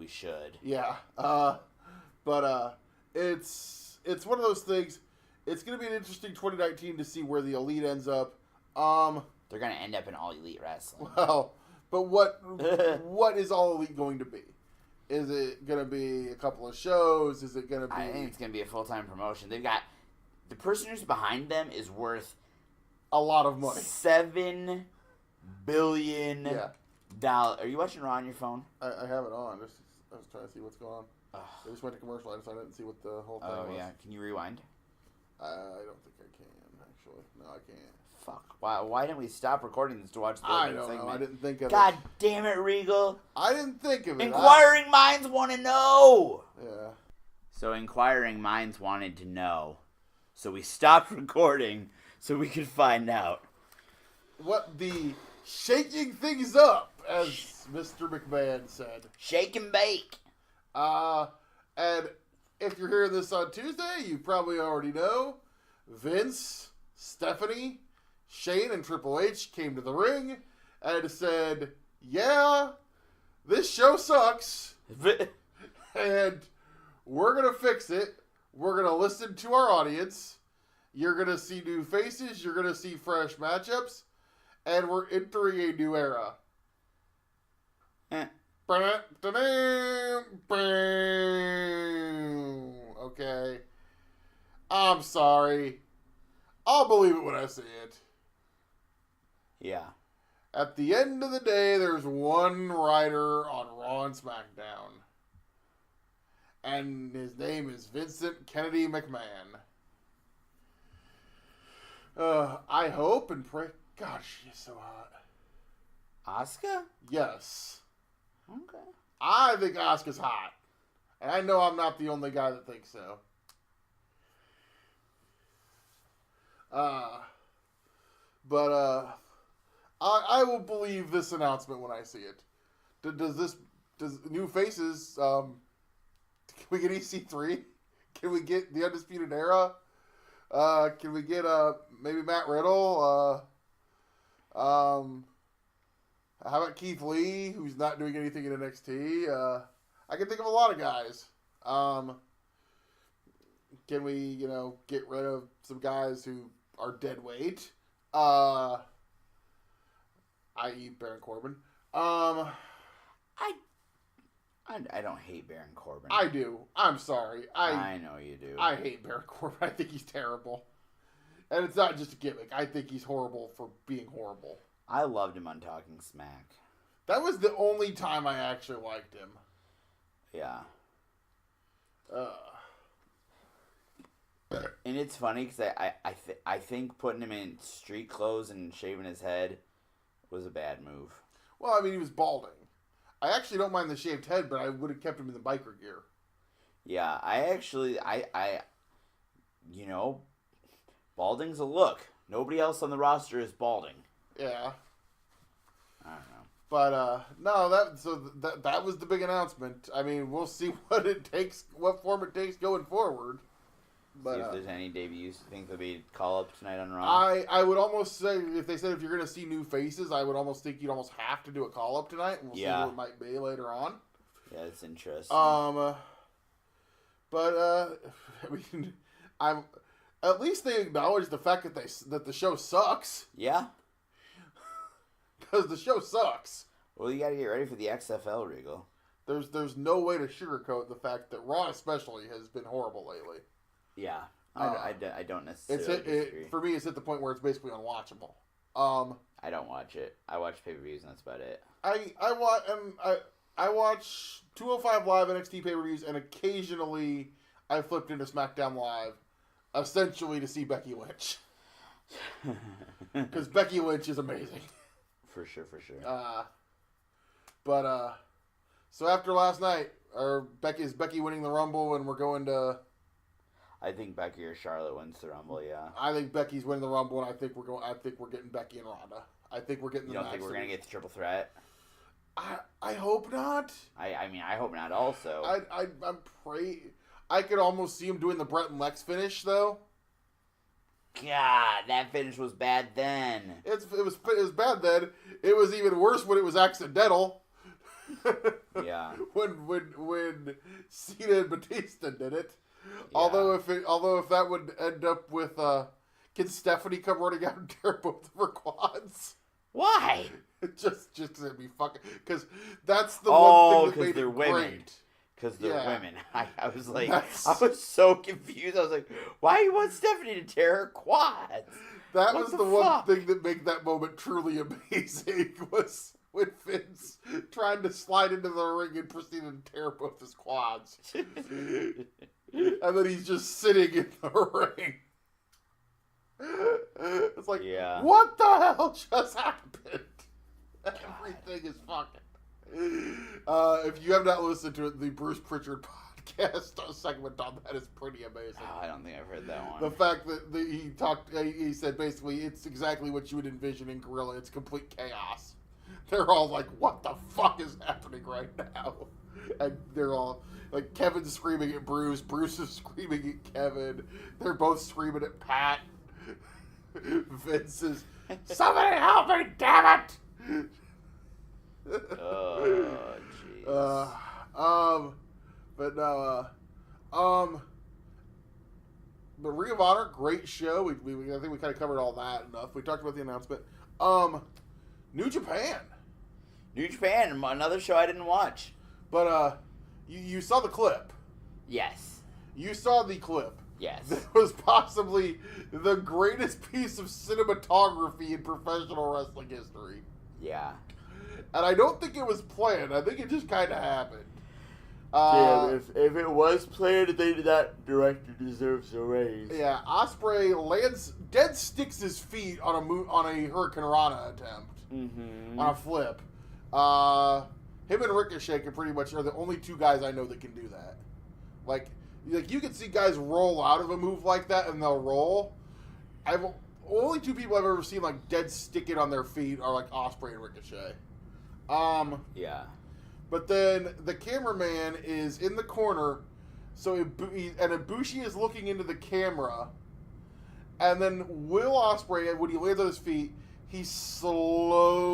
should. Yeah. But it's one of those things. It's going to be an interesting 2019 to see where the Elite ends up. They're going to end up in All Elite Wrestling. Well, but what is All Elite going to be? Is it going to be a couple of shows? Is it going to be... I think it's going to be a full-time promotion. They've got... The person who's behind them is worth... a lot of money. $7 billion. Yeah. Are you watching Raw on your phone? I have it on. I was trying to see what's going on. I just went to commercial. I didn't see what the whole thing was. Oh, yeah. Can you rewind? I don't think I can, actually. No, I can't. Fuck. Why didn't we stop recording this to watch the I opening don't segment? know. I didn't think of it. God damn it, Regal. I didn't think of it. Inquiring minds want to know. Yeah. So inquiring minds wanted to know. So we stopped recording so we could find out. what the shaking things up, as Mr. McMahon said. Shake and bake. And if you're hearing this on Tuesday, you probably already know Vince, Stephanie, Shane, and Triple H came to the ring and said, yeah, this show sucks, and we're going to fix it. We're going to listen to our audience. You're going to see new faces. You're going to see fresh matchups. And we're entering a new era. Okay. I'm sorry. I'll believe it when I see it. Yeah. At the end of the day, there's one writer on Raw and SmackDown. And his name is Vincent Kennedy McMahon. I hope and pray. Gosh, she's so hot. Asuka? Yes. Okay. I think Asuka's hot. And I know I'm not the only guy that thinks so. I will believe this announcement when I see it. Does new faces, can we get EC3? Can we get the Undisputed Era? Can we get, maybe Matt Riddle? How about Keith Lee, who's not doing anything in NXT? I can think of a lot of guys. Can we, get rid of some guys who are dead weight? I.e. Baron Corbin. I don't hate Baron Corbin. I do. I'm sorry. I know you do. I hate Baron Corbin. I think he's terrible. And it's not just a gimmick. I think he's horrible for being horrible. I loved him on Talking Smack. That was the only time I actually liked him. Yeah. And it's funny because I think putting him in street clothes and shaving his head was a bad move. Well, I mean, he was balding. I actually don't mind the shaved head, but I would have kept him in the biker gear. Yeah, balding's a look. Nobody else on the roster is balding. Yeah. I don't know. But, no, that was the big announcement. I mean, we'll see what form it takes going forward. But, see if there's any debuts you think there'll be call-up tonight on Raw. I would almost say, if they said if you're going to see new faces, I would almost think you'd almost have to do a call-up tonight, and we'll see who it might be later on. Yeah, that's interesting. But, I mean, at least they acknowledge the fact that the show sucks. Yeah. Because the show sucks. Well, you got to get ready for the XFL, Regal. There's no way to sugarcoat the fact that Raw especially has been horrible lately. Yeah, I don't necessarily disagree. For me, it's at the point where it's basically unwatchable. I don't watch it. I watch pay-per-views and that's about it. I watch 205 Live NXT pay-per-views, and occasionally I flipped into SmackDown Live, essentially to see Becky Lynch. Because Becky Lynch is amazing. For sure. So after last night, is Becky winning the Rumble, and we're going to... I think Becky or Charlotte wins the Rumble, yeah. I think Becky's winning the Rumble, and I think we're getting Becky and Ronda. I think we're getting the match. You don't think we're going to get the triple threat? I hope not. I mean, I hope not also. I'm praying. I could almost see him doing the Brett and Lex finish, though. God, that finish was bad then. It was bad then. It was even worse when it was accidental. Yeah. When Cena and Batista did it. Yeah. Although if that would end up with can Stephanie come running out and tear both of her quads? Why? just to be fucking, because that's the one thing that made they're it women. great. Because they're women. I was like, That's... I was so confused. I was like, why do you want Stephanie to tear her quads? That was the one thing that made that moment truly amazing, was when Finn's trying to slide into the ring and proceeded to tear both his quads. And then he's just sitting in the ring. It's like, what the hell just happened? Everything is fucking... if you have not listened to it, the Bruce Pritchard guest segment on that is pretty amazing. Oh, I don't think I've heard that one. The fact that he said basically it's exactly what you would envision in Gorilla. It's complete chaos. They're all like, what the fuck is happening right now? And they're all like, Kevin's screaming at Bruce. Bruce is screaming at Kevin. They're both screaming at Pat. Vince is, somebody help me, damn it! Oh, jeez. But Ring of Honor, great show. I think we kind of covered all that enough. We talked about the announcement. New Japan. New Japan, another show I didn't watch. But you saw the clip. Yes. You saw the clip. Yes. That was possibly the greatest piece of cinematography in professional wrestling history. Yeah. And I don't think it was planned. I think it just kind of happened. If it was planned, that director deserves a raise. Yeah, Ospreay dead sticks his feet on a Hurricane Rana attempt. Mm-hmm. On a flip. Him and Ricochet pretty much are the only two guys I know that can do that. Like you can see guys roll out of a move like that and they'll roll. Only two people I've ever seen like dead stick it on their feet are like Ospreay and Ricochet. Yeah. But then the cameraman is in the corner, and Ibushi is looking into the camera, and then Will Ospreay, when he lands on his feet, he slowly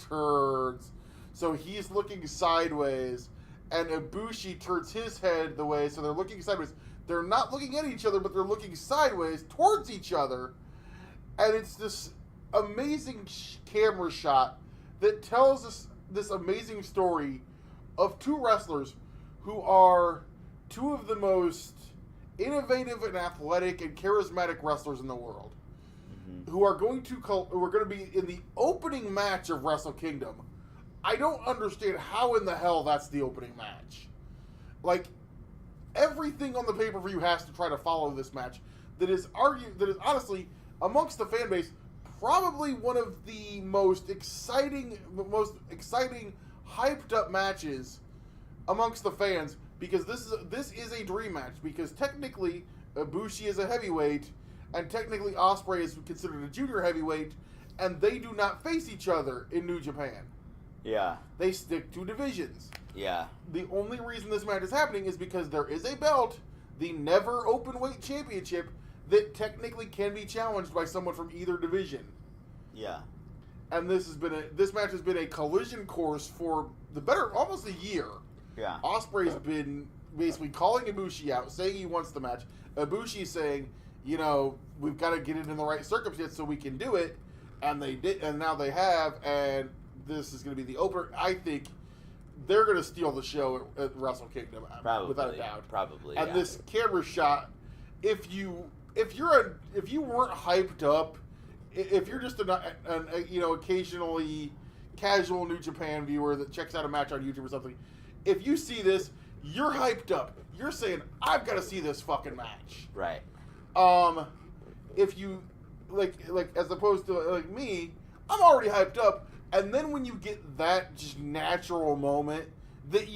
turns. So he's looking sideways, and Ibushi turns his head the way, so they're looking sideways. They're not looking at each other, but they're looking sideways towards each other, and it's this amazing camera shot that tells us this amazing story of two wrestlers who are two of the most innovative and athletic and charismatic wrestlers in the world, who are going to be in the opening match of Wrestle Kingdom. I don't understand how in the hell that's the opening match. Like, everything on the pay-per-view has to try to follow this match. That is honestly, amongst the fan base, probably one of the most exciting, hyped up matches amongst the fans, because this is a dream match, because technically Ibushi is a heavyweight and technically Ospreay is considered a junior heavyweight, and they do not face each other in New Japan. Yeah. They stick to divisions. Yeah. The only reason this match is happening is because there is a belt, the Never Openweight Championship, that technically can be challenged by someone from either division. Yeah. And this match has been a collision course for almost a year. Yeah. Ospreay's been basically calling Ibushi out, saying he wants the match. Ibushi saying, we've got to get it in the right circumstance so we can do it. And they did, and now they have, and this is going to be the opener. I think they're going to steal the show at Wrestle Kingdom, probably, without a doubt. Probably. And this camera shot, if you weren't hyped up, if you're just an occasionally casual New Japan viewer that checks out a match on YouTube or something, if you see this, you're hyped up. You're saying, I've got to see this fucking match. Right. If you like as opposed to like me, I'm already hyped up, and then when you get that just natural moment that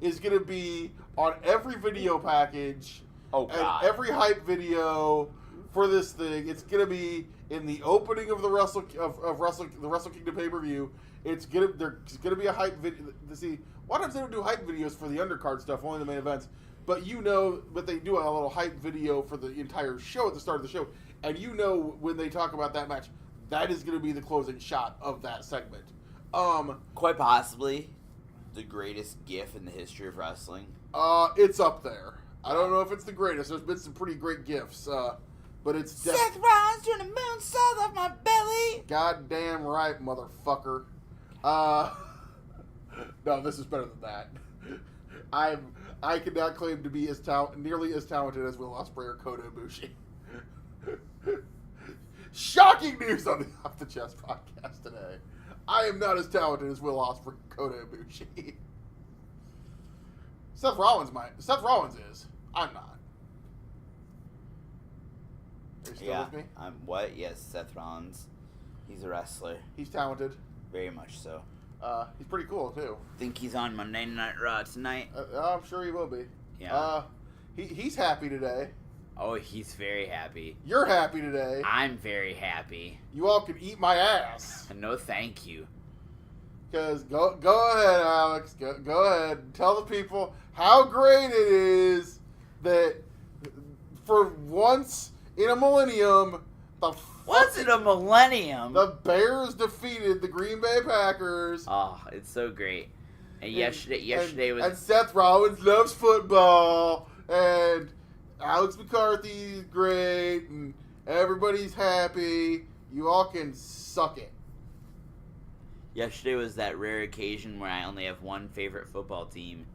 is going to be on every video package, and every hype video for this thing, it's going to be in the opening of the Wrestle Kingdom pay-per-view. There's going to be a hype video. See, a lot of times they don't do hype videos for the undercard stuff, only the main events. But they do a little hype video for the entire show at the start of the show. And when they talk about that match, that is going to be the closing shot of that segment. Quite possibly the greatest GIF in the history of wrestling. It's up there. I don't know if it's the greatest. There's been some pretty great GIFs. But it's Seth Rollins doing a moonsault off my belly. Goddamn right, motherfucker. No, this is better than that. I cannot claim to be nearly as talented as Will Ospreay or Kota Ibushi. Shocking news on the Off the Chest podcast today. I am not as talented as Will Ospreay and Kota Ibushi. Seth Rollins is. I'm not. Are you still with me? I'm what? Yes, Seth Rollins. He's a wrestler. He's talented. Very much so. He's pretty cool too. Think he's on Monday Night Raw tonight? I'm sure he will be. Yeah. He's happy today. Oh, he's very happy. You're happy today. I'm very happy. You all can eat my ass. No, thank you. Because go ahead, Alex. Go ahead. Tell the people how great it is that for once in a millennium, Was it a millennium? the Bears defeated the Green Bay Packers. Oh, it's so great. And yesterday was... And Seth Rollins loves football. And Alex McCarthy's great. And everybody's happy. You all can suck it. Yesterday was that rare occasion where I only have one favorite football team,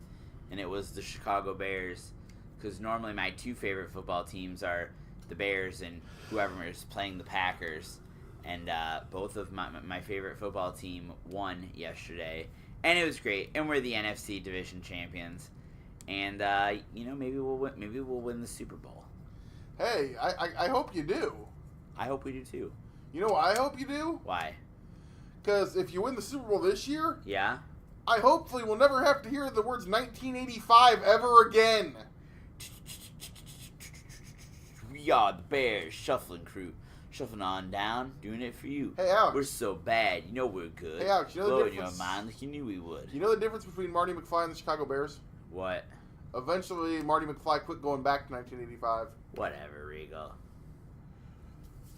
and it was the Chicago Bears. Because normally my two favorite football teams are the Bears and whoever is playing the Packers. And both of my favorite football team won yesterday, and it was great. And we're the NFC Division champions, and maybe we'll win the Super Bowl. Hey, I hope you do. I hope we do too. You know why I hope you do? Why? Because if you win the Super Bowl this year, Yeah. I hopefully will never have to hear the words 1985 ever again. We are the Bears shuffling crew. Shuffling on down, doing it for you. Hey, Alex. We're so bad, you know we're good. Hey, Alex, you know the Blowing your difference- mind like you knew we would. You know the difference between Marty McFly and the Chicago Bears? What? Eventually, Marty McFly quit going back to 1985. Whatever, Regal.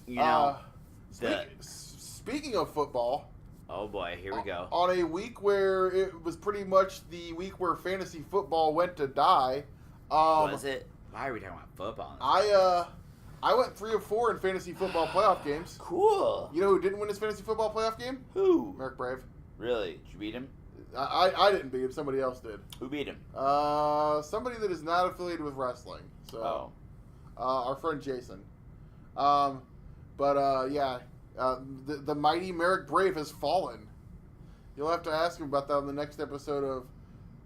You know, Speaking of football, oh boy, here we go. on a week where it was pretty much the week where fantasy football went to die. Was it? Why are we talking about football? I went 3 of 4 in fantasy football playoff games. Cool. You know who didn't win his fantasy football playoff game? Who? Merrick Brave. Really? Did you beat him? I didn't beat him. Somebody else did. Who beat him? Somebody that is not affiliated with wrestling. So, Oh. Our friend Jason. The mighty Merrick Brave has fallen. You'll have to ask him about that on the next episode of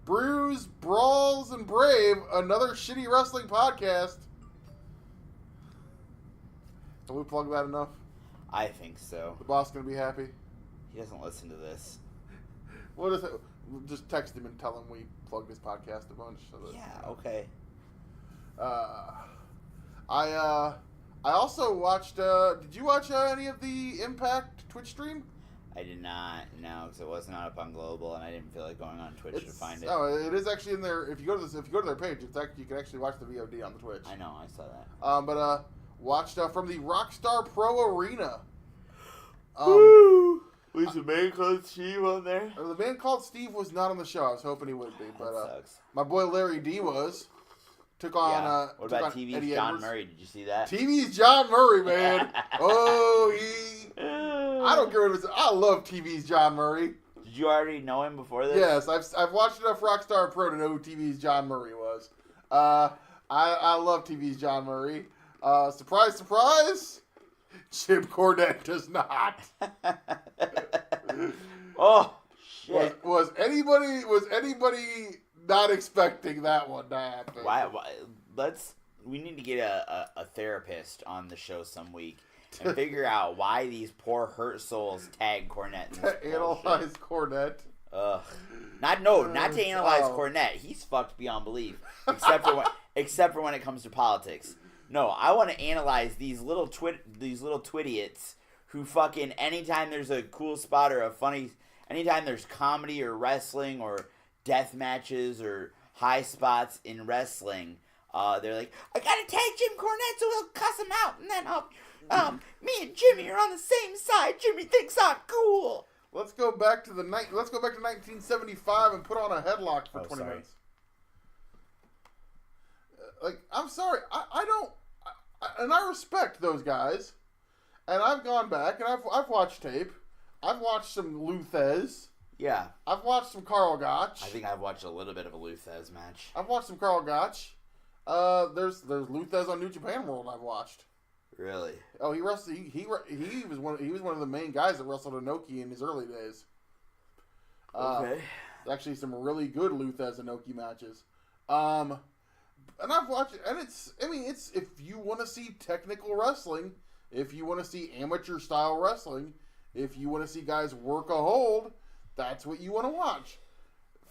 Brews, Brawls, and Brave, another shitty wrestling podcast. Have we plugged that enough? I think so. The boss gonna be happy. He doesn't listen to this. What is it? We'll just text him and tell him we plugged his podcast a bunch. So that, Yeah, okay. I also watched. Did you watch any of the Impact Twitch stream? I did not, no, because it wasn't up on Global, and I didn't feel like going on Twitch to find it. Oh, it is actually in there. If you go to their page, it's actually you can actually watch the VOD on the Twitch. I know, I saw that. But watched from the Rockstar Pro Arena. Was the man called Steve on there? The man called Steve was not on the show. I was hoping he would be, but That sucks. my boy Larry D was. Took on. Yeah. What took about on TV's Eddie John Edwards. Murray? Did you see that? TV's John Murray, man. I don't care what it is. I love TV's John Murray. Did you already know him before this? Yes, I've watched enough Rockstar Pro to know who TV's John Murray was. I love TV's John Murray. Surprise, surprise. Jim Cornette does not. Oh shit! Was anybody not expecting that one to happen? Why? We need to get a therapist on the show some week and figure out why these poor hurt souls tag Cornette in this Analyze Cornette. Ugh. Not to analyze Cornette. He's fucked beyond belief. Except for when it comes to politics. No, I want to analyze these little twidiots who fucking anytime there's a cool spot or anytime there's comedy or wrestling or death matches or high spots in wrestling, they're like, I gotta tag Jim Cornette so he'll cuss him out, and then me and Jimmy are on the same side. Jimmy thinks I'm cool. Let's go back to 1975 and put on a headlock for 20 minutes. I'm sorry, I don't, and I respect those guys, and I've gone back and I've watched tape. I've watched some Luthez. Yeah. I've watched some Karl Gotch. I think I've watched a little bit of a Luthez match. I've watched some Karl Gotch. There's Luthez on New Japan World I've watched. Really? Oh, he wrestled. He was one of the main guys that wrestled Inoki in his early days. Okay. Actually, some really good Luthez Inoki matches. And I've watched it, and it's if you want to see technical wrestling, if you want to see amateur style wrestling, if you want to see guys work a hold, that's what you want to watch.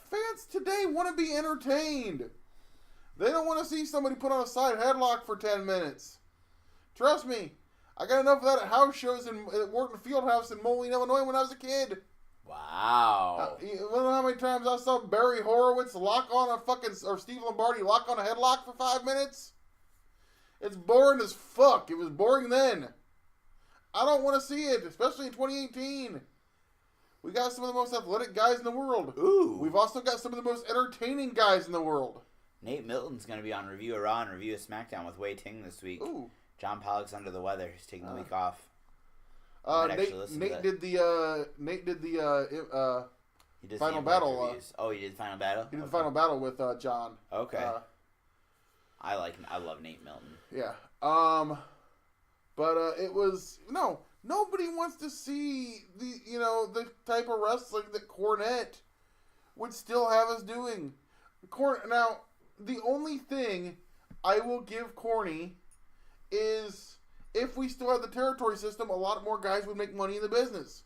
Fans today want to be entertained. They don't want to see somebody put on a side headlock for 10 minutes. Trust me, I got enough of that at house shows at Wharton Fieldhouse in Moline, Illinois when I was a kid. Wow. You don't know how many times I saw Barry Horowitz or Steve Lombardi lock on a headlock for 5 minutes? It's boring as fuck. It was boring then. I don't want to see it, especially in 2018. We got some of the most athletic guys in the world. Ooh. We've also got some of the most entertaining guys in the world. Nate Milton's going to be on Review of Raw and Review of SmackDown with Wei Ting this week. Ooh. John Pollock's under the weather. He's taking the week off. Nate did the He did Final the Battle. reviews. Oh, he did Final Battle? He did the Final Battle with John. Okay. I love Nate Milton. Yeah. But it was nobody wants to see the type of wrestling that Cornette would still have us doing. Now, the only thing I will give Corny is if we still had the territory system, a lot more guys would make money in the business.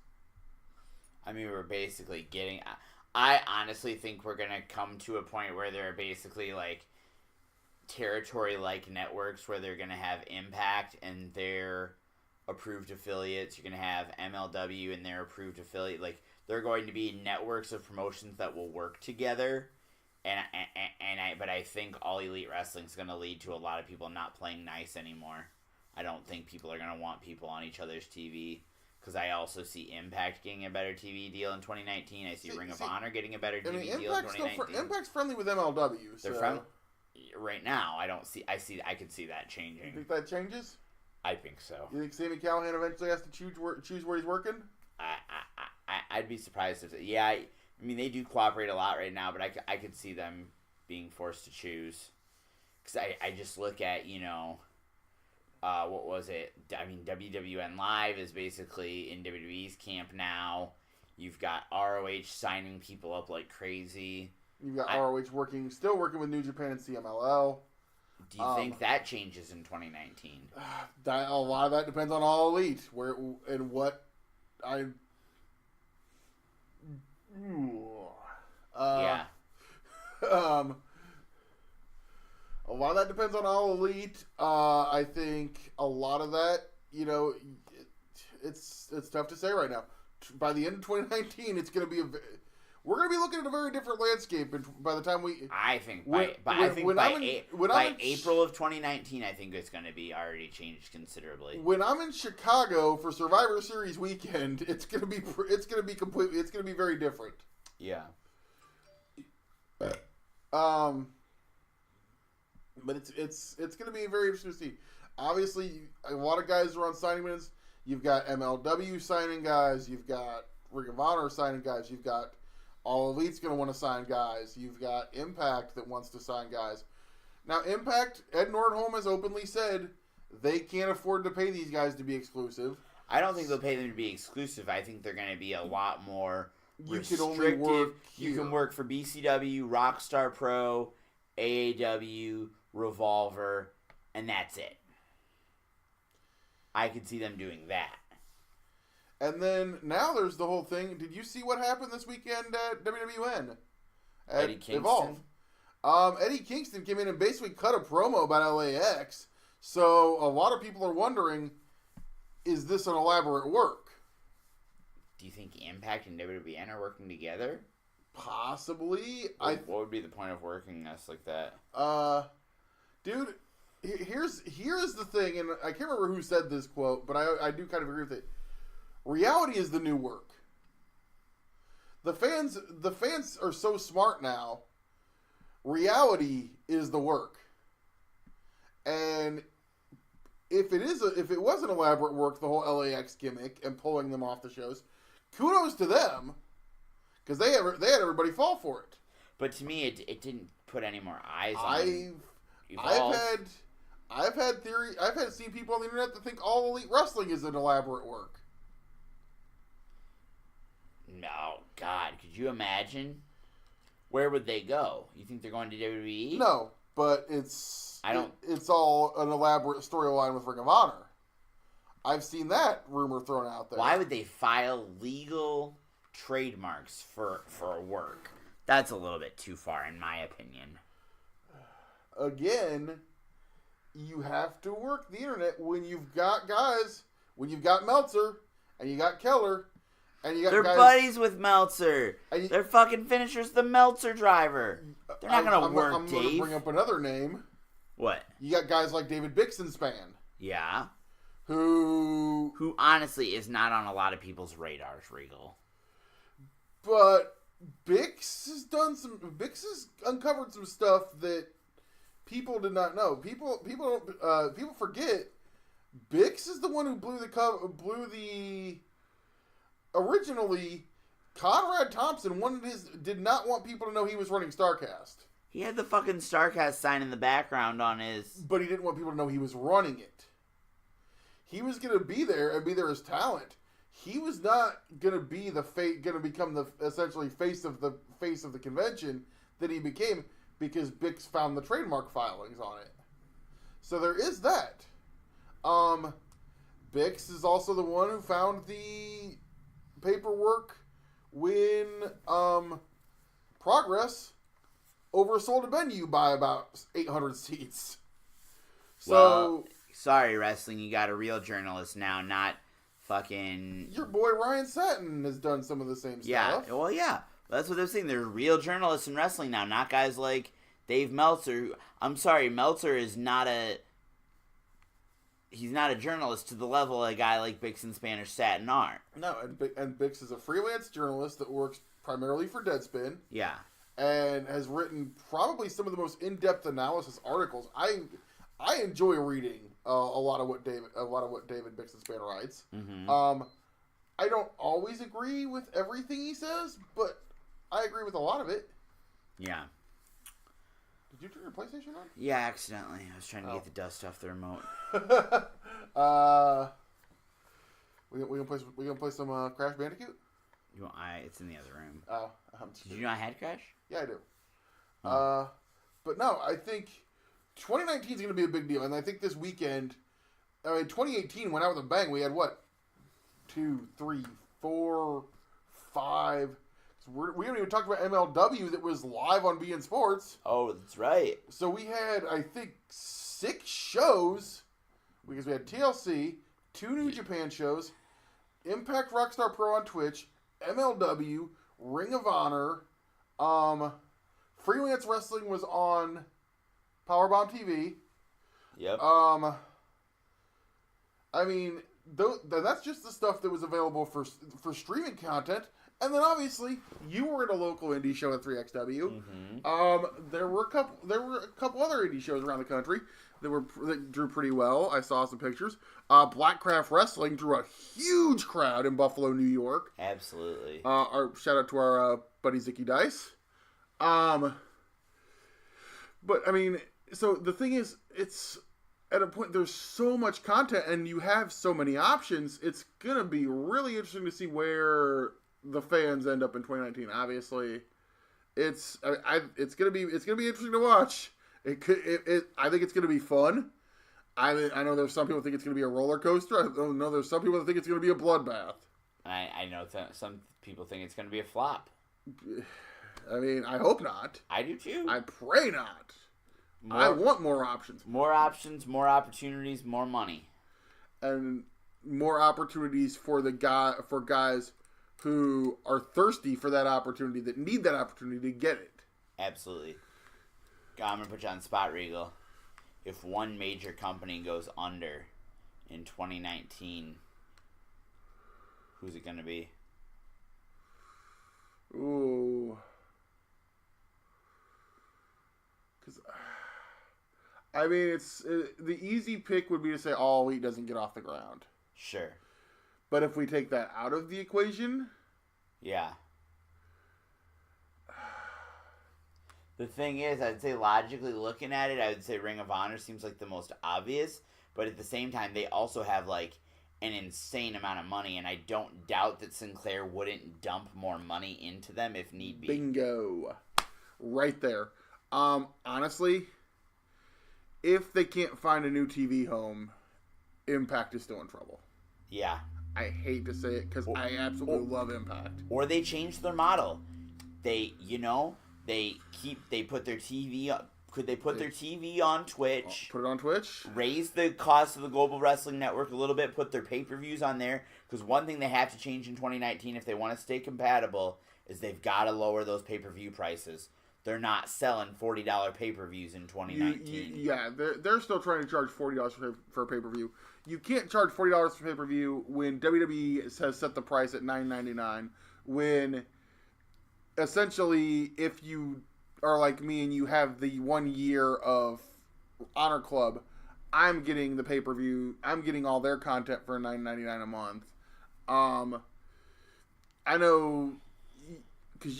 I mean, we're basically getting... I honestly think we're going to come to a point where there are basically, like, territory-like networks where they're going to have Impact and their approved affiliates. You're going to have MLW and their approved affiliate. Like, they're going to be networks of promotions that will work together. But I think All Elite Wrestling is going to lead to a lot of people not playing nice anymore. I don't think people are going to want people on each other's TV. Because I also see Impact getting a better TV deal in 2019. I see Ring of Honor getting a better TV deal in 2019. Impact's friendly with MLW. They're friendly. Right now, I could see that changing. You think that changes? I think so. You think Sami Callihan eventually has to choose where he's working? I'd be surprised if... Yeah, I mean, they do cooperate a lot right now, but I could see them being forced to choose. Because I just look at, what was it? I mean, WWN Live is basically in WWE's camp now. You've got ROH signing people up like crazy. You've got ROH still working with New Japan and CMLL. Do you think that changes in 2019? A lot of that depends on All Elite. Yeah. A lot of that depends on All Elite. I think a lot of that, it's tough to say right now. By the end of 2019, it's going to be we're going to be looking at a very different landscape. By the time I think by April of 2019, I think it's going to be already changed considerably. When I'm in Chicago for Survivor Series weekend, it's going to be very different. Yeah. But it's going to be very interesting to see. Obviously, a lot of guys are on signing minutes. You've got MLW signing guys. You've got Ring of Honor signing guys. You've got All Elite's going to want to sign guys. You've got Impact that wants to sign guys. Now, Impact, Ed Nordholm has openly said they can't afford to pay these guys to be exclusive. I don't think they'll pay them to be exclusive. I think they're going to be a lot more restrictive. Can only work you can work for BCW, Rockstar Pro, AAW, Revolver, and that's it. I could see them doing that. And then now there's the whole thing. Did you see what happened this weekend at WWN? At Eddie Kingston? Evolve. Eddie Kingston came in and basically cut a promo about LAX. So a lot of people are wondering, is this an elaborate work? Do you think Impact and WWN are working together? Possibly. What would be the point of working us like that? Dude, here's the thing, and I can't remember who said this quote, but I do kind of agree with it. Reality is the new work. The fans are so smart now. Reality is the work. And if it was an elaborate work, the whole LAX gimmick and pulling them off the shows, kudos to them, because they had everybody fall for it. But to me, it didn't put any more eyes on I've had seen people on the internet that think All Elite Wrestling is an elaborate work. No, God, could you imagine? Where would they go? You think they're going to WWE? No, but it's all an elaborate storyline with Ring of Honor. I've seen that rumor thrown out there. Why would they file legal trademarks for work. That's a little bit too far, in my opinion. Again, you have to work the internet when you've got guys, when you've got Meltzer, and you got Keller, and you got They're guys, buddies with Meltzer. They're fucking finishers, the Meltzer driver. They're not going to work, I'm Dave. going to bring up another name. What? You got guys like David Bixenspan. Yeah. Who honestly is not on a lot of people's radars, Regal. But Bix has uncovered some stuff that people did not know. People forget Bix is the one who blew the originally Conrad Thompson did not want people to know he was running StarCast. He had the fucking StarCast sign in the background on his, but he didn't want people to know he was running it. He was going to be there and be there as talent. He was not going to be going to become the essentially face of the convention that he became because Bix found the trademark filings on it. So there is that. Bix is also the one who found the paperwork when Progress oversold a venue by about 800 seats. So, well, sorry, wrestling, you got a real journalist now, not fucking... Your boy Ryan Satin has done some of the same stuff. Yeah. That's what they're saying. There's real journalists in wrestling now, not guys like Dave Meltzer. I'm sorry, Meltzer is not a... He's not a journalist to the level a guy like Bix and Spanish Satin are. No, and Bix is a freelance journalist that works primarily for Deadspin. Yeah. And has written probably some of the most in-depth analysis articles. I enjoy reading a lot of what David Bix and Span writes. Mm-hmm. I don't always agree with everything he says, but I agree with a lot of it. Yeah. Did you turn your PlayStation on? Yeah, accidentally. I was trying to get the dust off the remote. We gonna play some Crash Bandicoot? It's in the other room. Oh, did you know I had Crash? Yeah, I do. Oh. But no, I think 2019 is going to be a big deal, and I think this weekend, 2018 went out with a bang. We had what, 2, 3, 4, 5. We haven't even talked about MLW that was live on beIN Sports. Oh, that's right. So we had, I think, 6 shows because we had TLC, 2 New Japan shows, Impact Rockstar Pro on Twitch, MLW, Ring of Honor, Freelance Wrestling was on Powerbomb TV. Yep. I mean, that's just the stuff that was available for streaming content. And then obviously, you were at a local indie show at 3XW. Mm-hmm. There were a couple other indie shows around the country that drew pretty well. I saw some pictures. Blackcraft Wrestling drew a huge crowd in Buffalo, New York. Absolutely. Our shout out to our buddy Zicky Dice. But I mean, so the thing is, it's at a point there's so much content and you have so many options. It's gonna be really interesting to see where the fans end up in 2019. Obviously, it's gonna be interesting to watch. I think it's gonna be fun. I know there's some people think it's gonna be a roller coaster. I know there's some people that think it's gonna be a bloodbath. I know some people think it's gonna be a flop. I mean, I hope not. I do too. I pray not. I want more options. More options, more opportunities, more money. And more opportunities for guys who are thirsty for that opportunity, that need that opportunity to get it. Absolutely. I'm going to put you on the spot, Regal. If one major company goes under in 2019, who's it going to be? Ooh. Because, I mean, the easy pick would be to say All Elite doesn't get off the ground. Sure. But if we take that out of the equation... Yeah. The thing is, I'd say logically looking at it, I would say Ring of Honor seems like the most obvious. But at the same time, they also have, like, an insane amount of money. And I don't doubt that Sinclair wouldn't dump more money into them if need be. Bingo. Right there. Honestly, if they can't find a new TV home, Impact is still in trouble. Yeah. I hate to say it because I absolutely love Impact. Or they change their model. They put their TV up. Could they put their TV on Twitch? Put it on Twitch. Raise the cost of the Global Wrestling Network a little bit. Put their pay-per-views on there. Because one thing they have to change in 2019 if they want to stay compatible is they've got to lower those pay-per-view prices. They're not selling $40 pay-per-views in 2019. They're still trying to charge $40 for a pay-per-view. You can't charge $40 for pay-per-view when WWE has set the price at $9.99. When essentially, if you are like me and you have the 1 year of Honor Club, I'm getting the pay-per-view. I'm getting all their content for $9.99 a month. I know because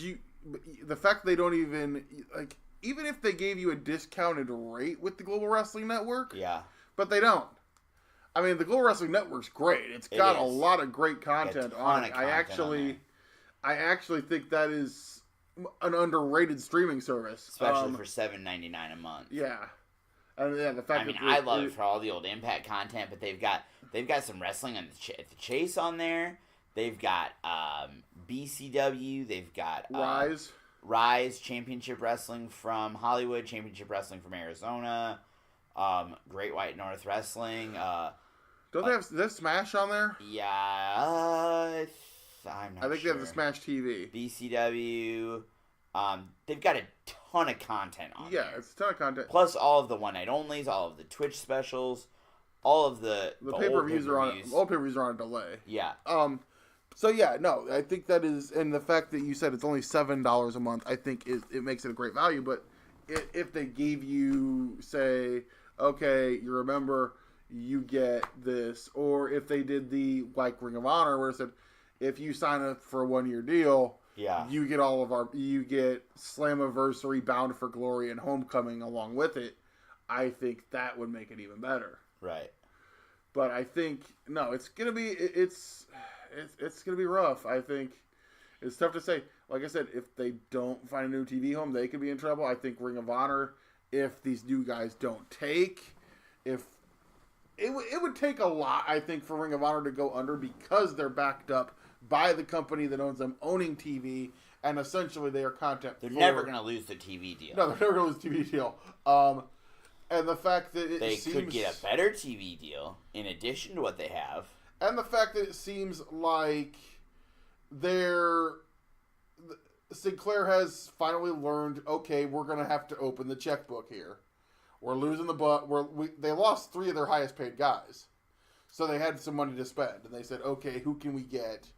the fact they don't even even if they gave you a discounted rate with the Global Wrestling Network, but they don't. I mean, the Global Wrestling Network's great. It's got a lot of great content on it. I actually think that is an underrated streaming service, especially for $7.99 a month. Yeah, and the fact. I love it for all the old Impact content, but they've got some wrestling at the Chase on there. They've got BCW. They've got Rise Championship Wrestling from Hollywood, Championship Wrestling from Arizona, Great White North Wrestling. Don't they have Smash on there? Yeah, I'm not sure. I think they have the Smash TV. BCW. They've got a ton of content on there. Yeah, it's a ton of content. Plus all of the one-night onlys, all of the Twitch specials, all of the pay-per-views are on. All pay-per-views are on delay. Yeah. So yeah, no, I think that is, and the fact that you said it's only $7 a month, I think it makes it a great value. But if they gave you, say, okay, you remember, you get this, or if they did the like Ring of Honor, where it said, if you sign up for a 1 year deal, you get you get Slammiversary, Bound for Glory, and Homecoming along with it. I think that would make it even better. Right. But I think it's gonna be it's gonna be rough. I think it's tough to say. Like I said, if they don't find a new TV home, they could be in trouble. I think Ring of Honor, if these new guys don't take, if it would take a lot, I think, for Ring of Honor to go under because they're backed up by the company that owns them owning TV, and essentially they are content. They're never going to lose the TV deal. No, they're never going to lose the TV deal. And the fact that they could get a better TV deal in addition to what they have. And the fact that it seems like Sinclair has finally learned, okay, we're going to have to open the checkbook here. We're losing they lost 3 of their highest paid guys. So they had some money to spend. And they said, okay, who can we get?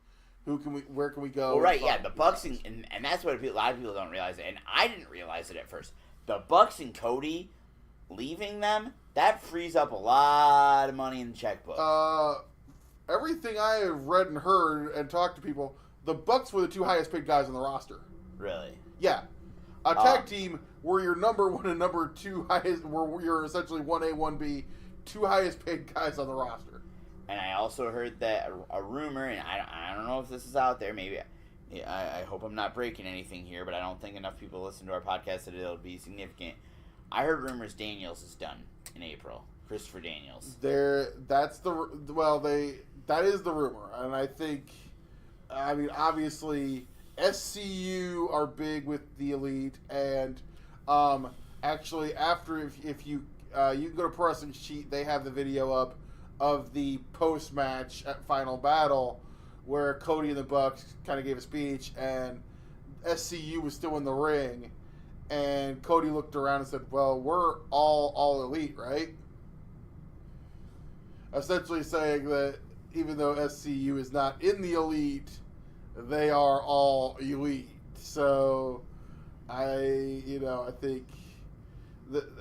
Where can we go? Well, right, yeah, the Bucks, and that's what a lot of people don't realize, and I didn't realize it at first. The Bucks and Cody leaving them, that frees up a lot of money in the checkbook. Everything I have read and heard and talked to people, the Bucks were the 2 highest paid guys on the roster. Really? Yeah. A tag team where your number 1 and number 2 highest, where you're essentially 1A, 1B, 2 highest paid guys on the roster. And I also heard that a rumor, and I don't know if this is out there, maybe, I hope I'm not breaking anything here, but I don't think enough people listen to our podcast that it'll be significant. I heard rumors Daniels is done in April. Christopher Daniels. That is the rumor, and I think, obviously, SCU are big with the Elite, and actually, after if you can go to Pro Wrestling Sheet, they have the video up of the post match at Final Battle, where Cody and the Bucks kind of gave a speech, and SCU was still in the ring, and Cody looked around and said, "Well, we're all Elite, right?" Essentially saying that even though SCU is not in the Elite, they are all Elite. So, I think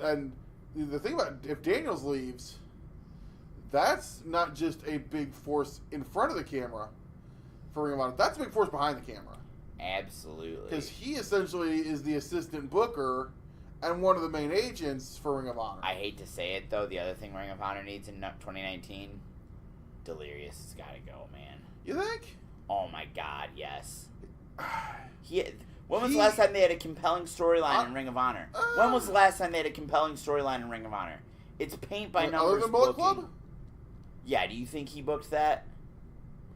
and the thing about if Daniels leaves, that's not just a big force in front of the camera for Ring of Honor. That's a big force behind the camera. Absolutely. Because he essentially is the assistant booker and one of the main agents for Ring of Honor. I hate to say it, though. The other thing Ring of Honor needs in 2019, Delirious has got to go, man. You think? Oh, my God, yes. When was the last time they had a compelling storyline in Ring of Honor? When was the last time they had a compelling storyline in Ring of Honor? It's paint by numbers other than Bullet booking. Club? Yeah, do you think he booked that?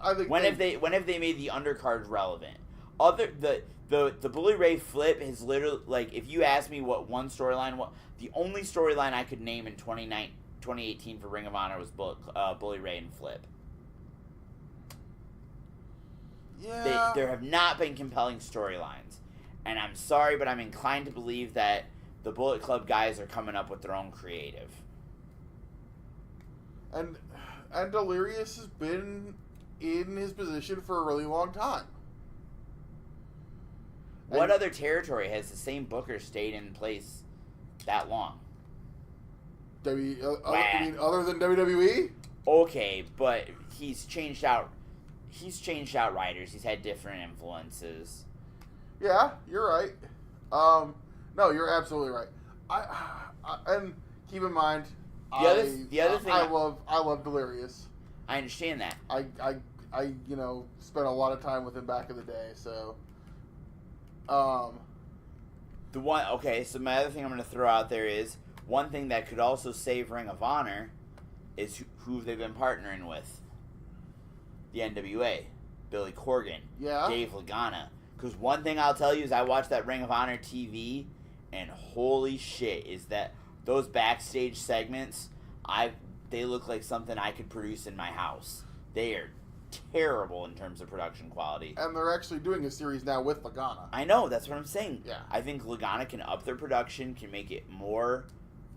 I think when have they made the undercard relevant? The Bully Ray flip is literally, like, if you ask me what one storyline, the only storyline I could name in 2018 for Ring of Honor was Bully Ray and Flip. Yeah. There have not been compelling storylines. And I'm sorry, but I'm inclined to believe that the Bullet Club guys are coming up with their own creative. And Delirious has been in his position for a really long time. What other territory has the same booker stayed in place that long? You mean other than WWE? Okay, but he's changed out writers. He's had different influences. Yeah, you're right. No, you're absolutely right. And keep in mind, the other thing I love Delirious. I understand that. I spent a lot of time with him back in the day, so. So my other thing I'm going to throw out there is one thing that could also save Ring of Honor is who they've been partnering with. The NWA, Billy Corgan, yeah, Dave Lagana. Because one thing I'll tell you is I watched that Ring of Honor TV, and holy shit, is that those backstage segments, they look like something I could produce in my house. They are terrible in terms of production quality. And they're actually doing a series now with Lagana. I know, that's what I'm saying. Yeah. I think Lagana can up their production, can make it more,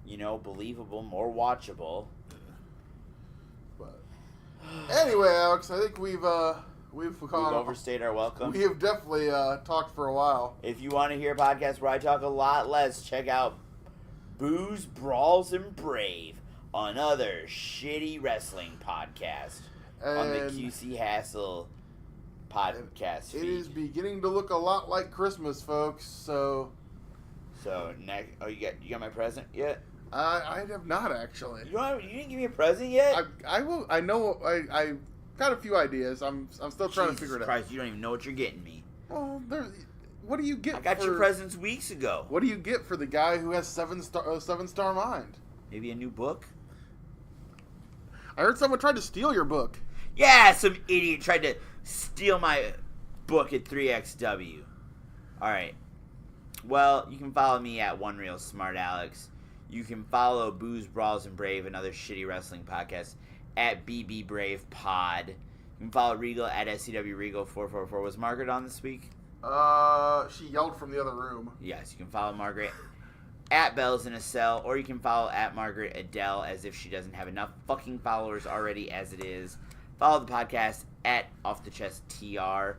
believable, more watchable. But anyway, Alex, I think we've overstayed our welcome. We have definitely talked for a while. If you want to hear a podcast where I talk a lot less, check out Booze, Brawls, and Brave, another shitty wrestling podcast on the QC Hassle podcast feed. It is beginning to look a lot like Christmas, folks. So next, you got my present yet? I have not actually. You didn't give me a present yet? I will. I know. I got a few ideas. I'm still trying to figure it out. Christ, you don't even know what you're getting me. Well, what do you get? I got your presents weeks ago. What do you get for the guy who has seven star mind? Maybe a new book. I heard someone tried to steal your book. Yeah, some idiot tried to steal my book at 3XW. All right. Well, you can follow me at OneRealSmartAlex. You can follow Booze, Brawls, and Brave, another shitty wrestling podcast, at BB Brave Pod. You can follow Regal at SCW Regal 444. Was Margaret on this week? She yelled from the other room. Yes, you can follow Margaret at Bells in a Cell, or you can follow at Margaret Adele, as if she doesn't have enough fucking followers already as it is. Follow the podcast at Off the Chest TR.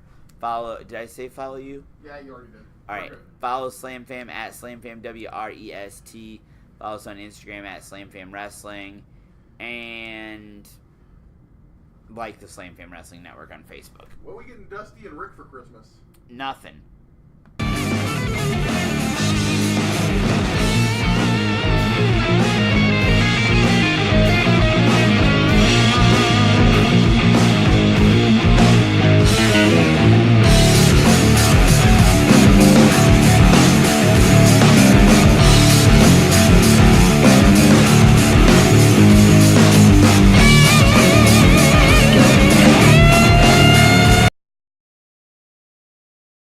Did I say follow you? Yeah, you already did. All right. Okay. Follow SlamFam at SlamFamWREST. Follow us on Instagram at SlamFamWrestling. And like the SlamFam Wrestling Network on Facebook. What are we getting Dusty and Rick for Christmas? Nothing.